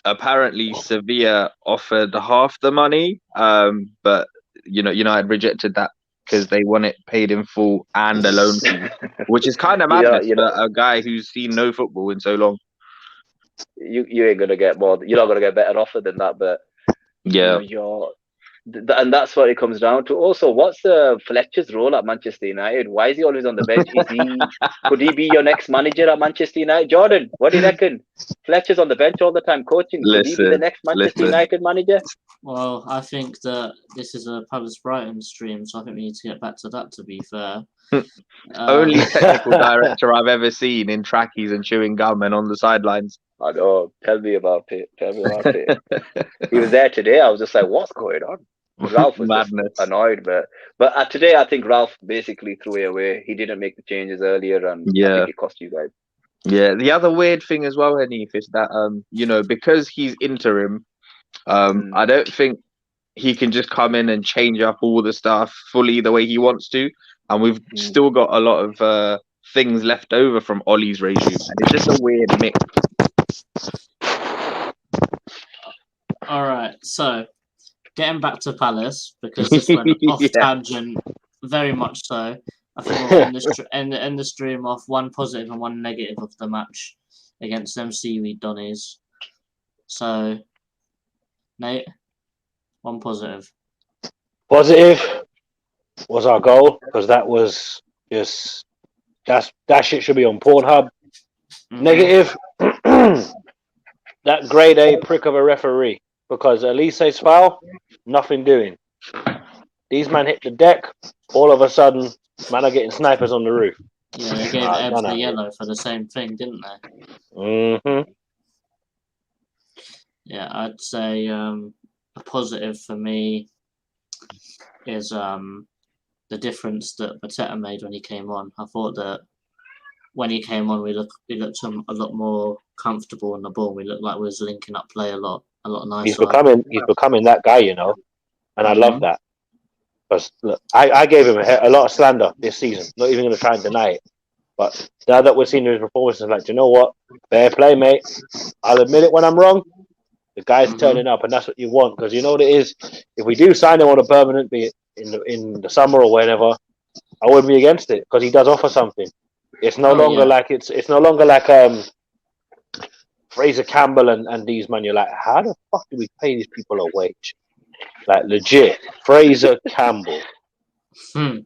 apparently Sevilla offered half the money, but United rejected that because they want it paid in full and a loan fee, which is kind of madness for a guy who's seen no football in so long. You ain't gonna get more. You're not gonna get better offer than that, but Yeah. And that's what it comes down to. Also, what's Fletcher's role at Manchester United? Why is he always on the bench? Could he be your next manager at Manchester United? Jordan, what do you reckon? Fletcher's on the bench all the time coaching. Could he be the next Manchester United manager? Well, I think that this is a Palace Brighton stream, so I think we need to get back to that, to be fair. Only technical director I've ever seen in trackies and chewing gum and on the sidelines. I know. Tell me about it. He was there today. I was just like, what's going on? Ralph was just annoyed, but today I think Ralph basically threw it away. He didn't make the changes earlier, and I think it cost you guys. Yeah, the other weird thing as well, Hanif, is that because he's interim, I don't think he can just come in and change up all the stuff fully the way he wants to, and we've still got a lot of things left over from Ollie's regime, and it's just a weird mix. All right, so getting back to Palace, because this went off tangent, very much so. I think we'll end the stream off one positive and one negative of the match against them Seaweed Donnies. So, Nate, one positive. Positive was our goal, because that was just that shit should be on Pornhub. Negative, that grade A prick of a referee, because Elise's foul, nothing doing. These men hit the deck, all of a sudden, man are getting snipers on the roof. Yeah, they gave Ebbs the yellow for the same thing, didn't they? Mm-hmm. Yeah, I'd say a positive for me is the difference that Mateta made when he came on. I thought that when he came on, we looked a lot more comfortable on the ball. We looked like we was linking up play a lot nicer. He's becoming that guy, and I love that. Because look, I gave him a lot of slander this season. Not even going to try and deny it. But now that we're seeing his performances, I'm like, you know what? Fair play, mate. I'll admit it when I'm wrong. The guy's turning up, and that's what you want. Because you know what it is. If we do sign him on a permanent, be it in the summer or whenever, I wouldn't be against it, because he does offer something. It's no longer like it's no longer like Fraser Campbell and these man. You're like, how the fuck do we pay these people a wage? Like legit, Fraser Campbell. He's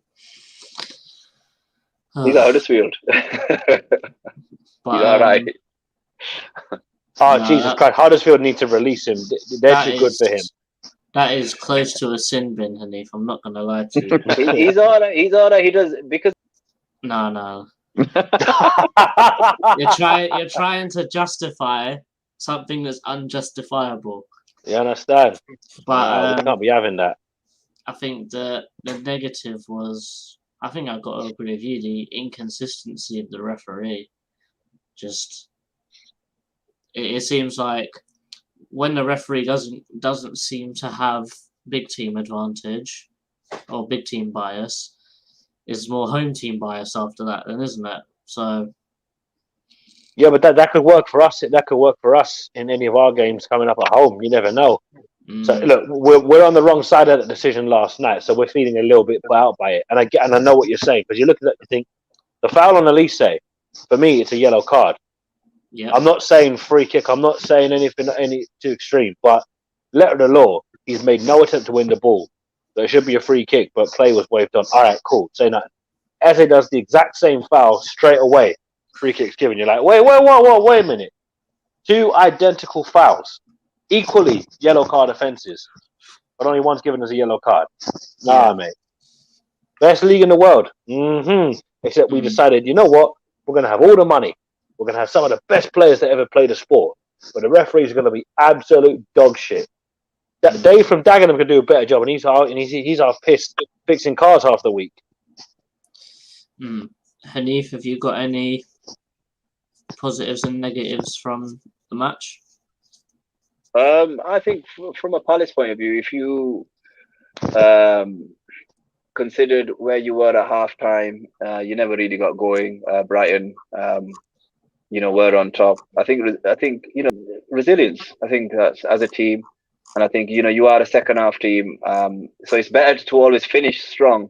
at Huddersfield. He's all right. Jesus Christ! Huddersfield need to release him. They're too good for him. That is close to a sin bin, Hanif. I'm not going to lie to you. He's all right. He's all right. He does because. No. You're trying to justify something that's unjustifiable. You understand? But we can't be having that. I think the negative was, I think I've got to agree with you, the inconsistency of the referee. Just it seems like when the referee doesn't seem to have big team advantage or big team bias, it's more home team bias after that, then, isn't it? So. Yeah, but that could work for us. That could work for us in any of our games coming up at home. You never know. So look, we're on the wrong side of that decision last night, so we're feeling a little bit put out by it. And I know what you're saying, because you're looking at the thing. The foul on Elise, for me, it's a yellow card. Yeah. I'm not saying free kick. I'm not saying anything too extreme. But letter of the law, he's made no attempt to win the ball. So it should be a free kick, but play was waved on. All right, cool. Say nothing. Eze does the exact same foul straight away. Free kick's given. You're like, wait a minute. Two identical fouls, equally yellow card offences, but only one's given as a yellow card. Nah, mate. Best league in the world. Except we decided, you know what? We're going to have all the money. We're going to have some of the best players that ever played the sport. But the referees are going to be absolute dog shit. Dave from Dagenham can do a better job, and he's half pissed fixing cars half the week. Hanif, have you got any positives and negatives from the match? I think from a Palace point of view, if you considered where you were at half time, you never really got going. Brighton, we're on top. I think resilience. I think that's as a team, and I think you are a second half team. So it's better to always finish strong.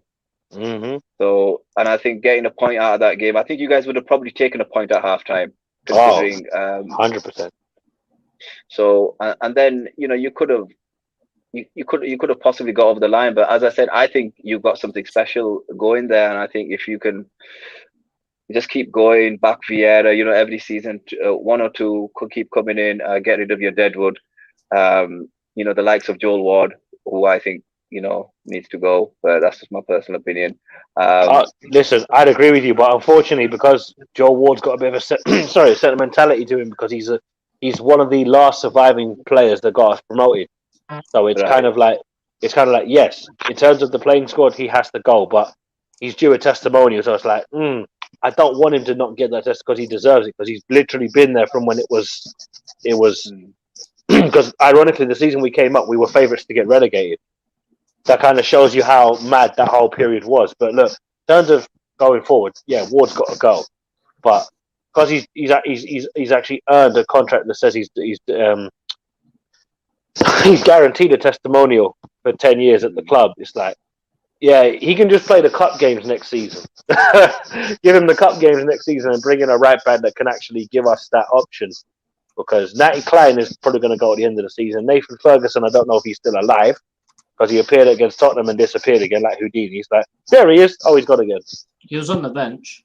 Mm-hmm. So, and I think getting a point out of that game, I think you guys would have probably taken a point at halftime, considering 100%. So, and then you could have. You could have possibly got over the line, but as I said, I think you've got something special going there, and I think if you can just keep going, back Vieira, every season, one or two could keep coming in, get rid of your deadwood, the likes of Joel Ward, who I think needs to go, but that's just my personal opinion. Listen, I'd agree with you, but unfortunately, because Joel Ward's got a bit of a sentimentality to him, because he's one of the last surviving players that got us promoted. So it's Right. kind of like yes, in terms of the playing squad, he has to go, but he's due a testimonial. So it's like, I don't want him to not get that test because he deserves it, because he's literally been there from when it was because ironically the season we came up, we were favourites to get relegated. That kind of shows you how mad that whole period was. But look, in terms of going forward, yeah, Ward's got to go, but because he's actually earned a contract that says he's guaranteed a testimonial for 10 years at the club. It's like, yeah, he can just play the cup games next season. Give him the cup games next season and bring in a right back that can actually give us that option. Because Natty Klein is probably going to go at the end of the season. Nathan Ferguson, I don't know if he's still alive, because he appeared against Tottenham and disappeared again like Houdini. He's like, there he is. Oh, he's gone again. He was on the bench.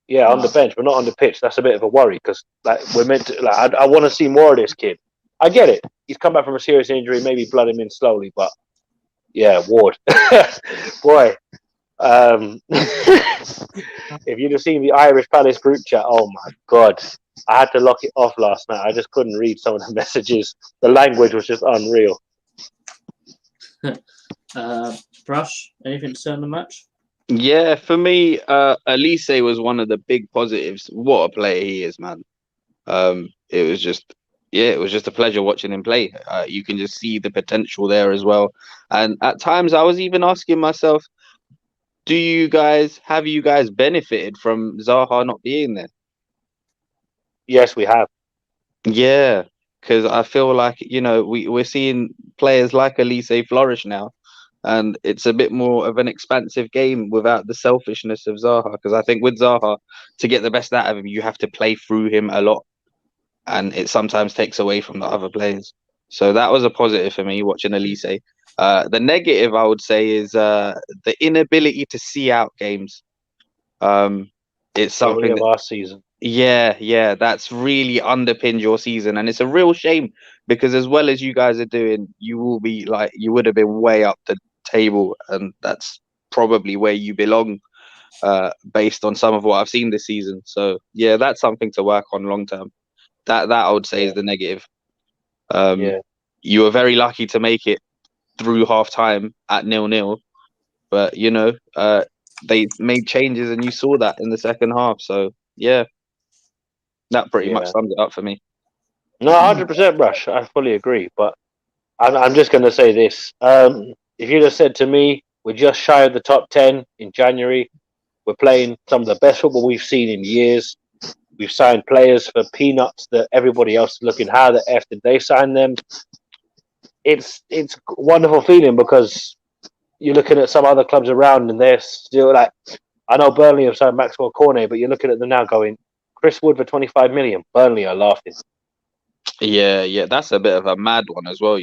Yeah, on the bench, but not on the pitch. That's a bit of a worry, because we're meant to. I want to see more of this kid. I get it. He's come back from a serious injury, maybe blood him in slowly, but yeah, Ward. Boy. If you'd have seen the Irish Palace group chat, oh my God. I had to lock it off last night. I just couldn't read some of the messages. The language was just unreal. Brush, anything to say on the match? Yeah, for me, Elise was one of the big positives. What a player he is, man. It was just a pleasure watching him play. You can just see the potential there as well. And at times I was even asking myself, have you guys benefited from Zaha not being there? Yes, we have. Yeah, because I feel like, we're seeing players like Elise flourish now. And it's a bit more of an expansive game without the selfishness of Zaha. Because I think with Zaha, to get the best out of him, you have to play through him a lot. And it sometimes takes away from the other players. So that was a positive for me, watching Elise. The negative, I would say, is the inability to see out games. It's something of our season. Yeah, that's really underpinned your season. And it's a real shame, because as well as you guys are doing, you would have been way up the table, and that's probably where you belong, based on some of what I've seen this season. So yeah, that's something to work on long term. That I would say is the negative. You were very lucky to make it through half time at 0-0, but they made changes and you saw that in the second half. So yeah, that pretty much sums it up for me. No, 100%, Rush. I fully agree. But I'm just going to say this. If you'd have said to me, we're just shy of the top 10 in January, we're playing some of the best football we've seen in years. We've signed players for peanuts that everybody else is looking, how the F did they sign them? It's a wonderful feeling, because you're looking at some other clubs around and they're still like, I know Burnley have signed Maxwell Cornet, but you're looking at them now going, Chris Wood for 25 million. Burnley are laughing. Yeah, that's a bit of a mad one as well.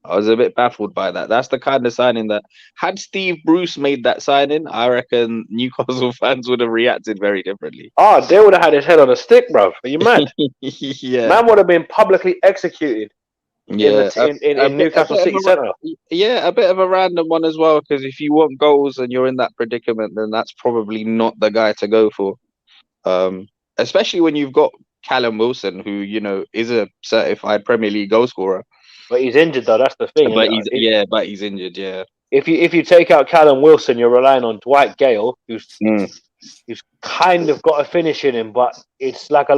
I was a bit baffled by that. That's the kind of signing that, had Steve Bruce made that signing, I reckon Newcastle fans would have reacted very differently. Oh, they would have had his head on a stick, bro. Are you mad? Yeah, man would have been publicly executed. Yeah, in Newcastle City Centre. Yeah, a bit of a random one as well, because if you want goals and you're in that predicament, then that's probably not the guy to go for. Especially when you've got Callum Wilson, who is a certified Premier League goal scorer. But he's injured though. That's the thing. But he's injured. Yeah. If you take out Callum Wilson, you're relying on Dwight Gale, who's kind of got a finish in him, but it's like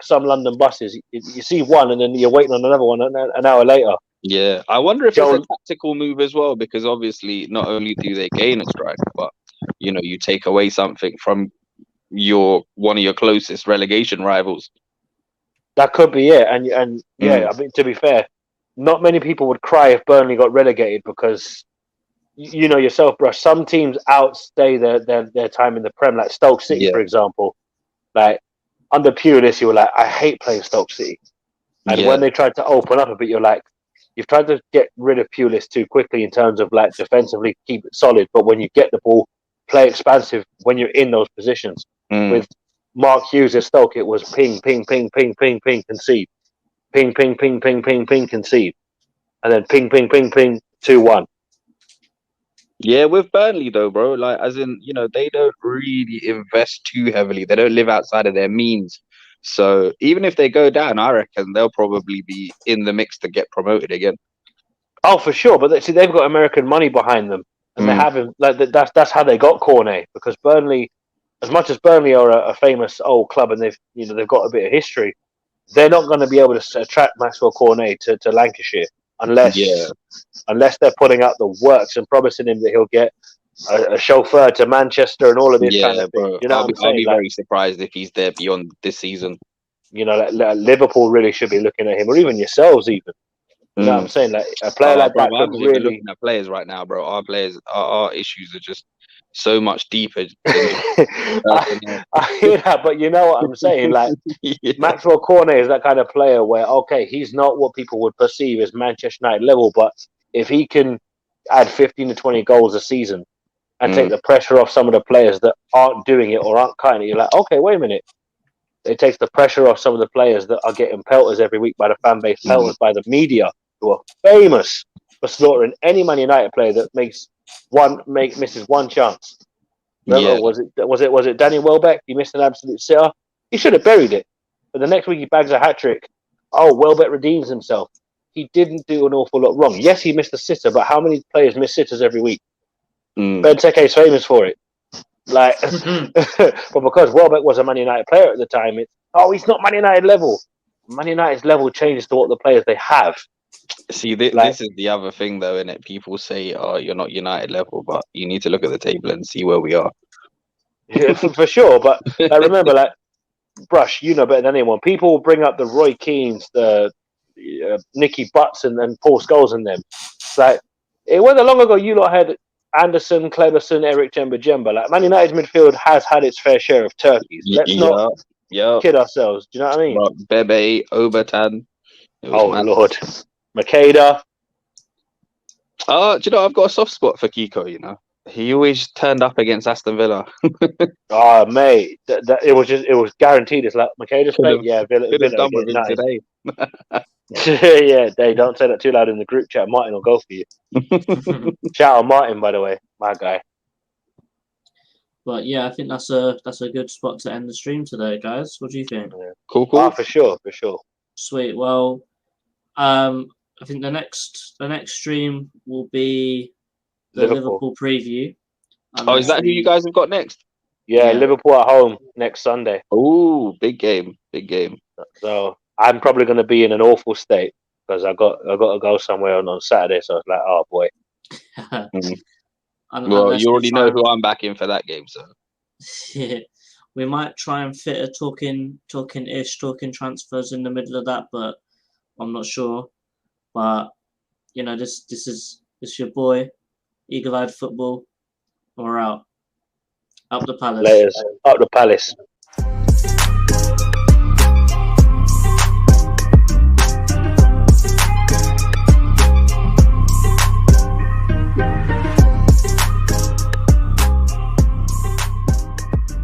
some London buses. You see one, and then you're waiting on another one an hour later. Yeah, I wonder if it's a tactical move as well, because obviously not only do they gain a striker, but you take away something from one of your closest relegation rivals. That could be it. And yeah, I mean, to be fair, not many people would cry if Burnley got relegated because you know yourself, bro. Some teams outstay their time in the Prem, like Stoke City, for example. Like under Pulis, you were like, I hate playing Stoke City. And when they tried to open up a bit, you're like, you've tried to get rid of Pulis too quickly in terms of like defensively keep it solid. But when you get the ball, play expansive when you're in those positions. With Mark Hughes at Stoke, it was ping, ping, ping, ping, ping, ping, concede. Ping, ping, ping, ping, ping, ping, concede. And then ping, ping, ping, ping, 2-1. Yeah, with Burnley though, bro, like as in, you know, they don't really invest too heavily. They don't live outside of their means. So even if they go down, I reckon they'll probably be in the mix to get promoted again. Oh, for sure. But see, they've got American money behind them, and they have him. Like that's how they got Cornet, because Burnley, as much as Burnley are a famous old club and they've got a bit of history, they're not going to be able to attract Maxwell Cornet to Lancashire unless they're putting out the works and promising him that he'll get a chauffeur to Manchester and all of this kind of thing. Bro, You know what I'm saying? I'll be very surprised if he's there beyond this season. You know, like Liverpool really should be looking at him, or even yourselves, even. You know what I'm saying? Like a player like that I'm could even really looking at players right now, bro. Our players, our issues are just so much deeper. I hear that, but you know what I'm saying? Like Maxwell Cornet is that kind of player where, okay, he's not what people would perceive as Manchester United level, but if he can add 15 to 20 goals a season and take the pressure off some of the players that aren't doing it or aren't kind of, you're like, okay, wait a minute. It takes the pressure off some of the players that are getting pelters every week by the fan base, pelters by the media, who are famous for slaughtering any Man United player that misses one chance. Remember, was it Danny Welbeck? He missed an absolute sitter. He should have buried it. But the next week he bags a hat trick. Oh, Welbeck redeems himself. He didn't do an awful lot wrong. Yes, he missed a sitter, but how many players miss sitters every week? Benteke is famous for it. Like, but because Welbeck was a Man United player at the time, he's not Man United level. Man United's level changes to what the players they have. See, this is the other thing, though, innit? People say, "Oh, you're not United level," but you need to look at the table and see where we are. Yeah, for sure. But like, remember, like, Brush, you know better than anyone. People bring up the Roy Keanes, the Nicky Butts, and Paul Scholes and them. Like, it wasn't long ago you lot had Anderson, Cleberson, Eric Jemba. Like, Man United's midfield has had its fair share of turkeys. Let's not kid ourselves. Do you know what I mean? Bebe, Obertan. Oh, Lord. Makeda. Do you know, I've got a soft spot for Kiko, you know. He always turned up against Aston Villa. Oh, mate. It was guaranteed. It's like Makeda's playing. Yeah, Villa done with him today. Yeah, they don't say that too loud in the group chat. Martin will go for you. Shout out Martin, by the way, my guy. But yeah, I think that's a good spot to end the stream today, guys. What do you think? Yeah. Cool. Oh, for sure. Sweet. Well, I think the next stream will be the Liverpool preview. Oh, is that who you guys have got next? Yeah, Liverpool at home next Sunday. Oh, big game. So I'm probably going to be in an awful state because I got to go somewhere on Saturday. So it's like, oh boy. Well, you already know who I'm backing for that game, so. Yeah, we might try and fit a talking transfers in the middle of that, but I'm not sure. But you know, this is your boy, Eagle Eyed Football. We're out. Up the Palace. Laters. Up the Palace.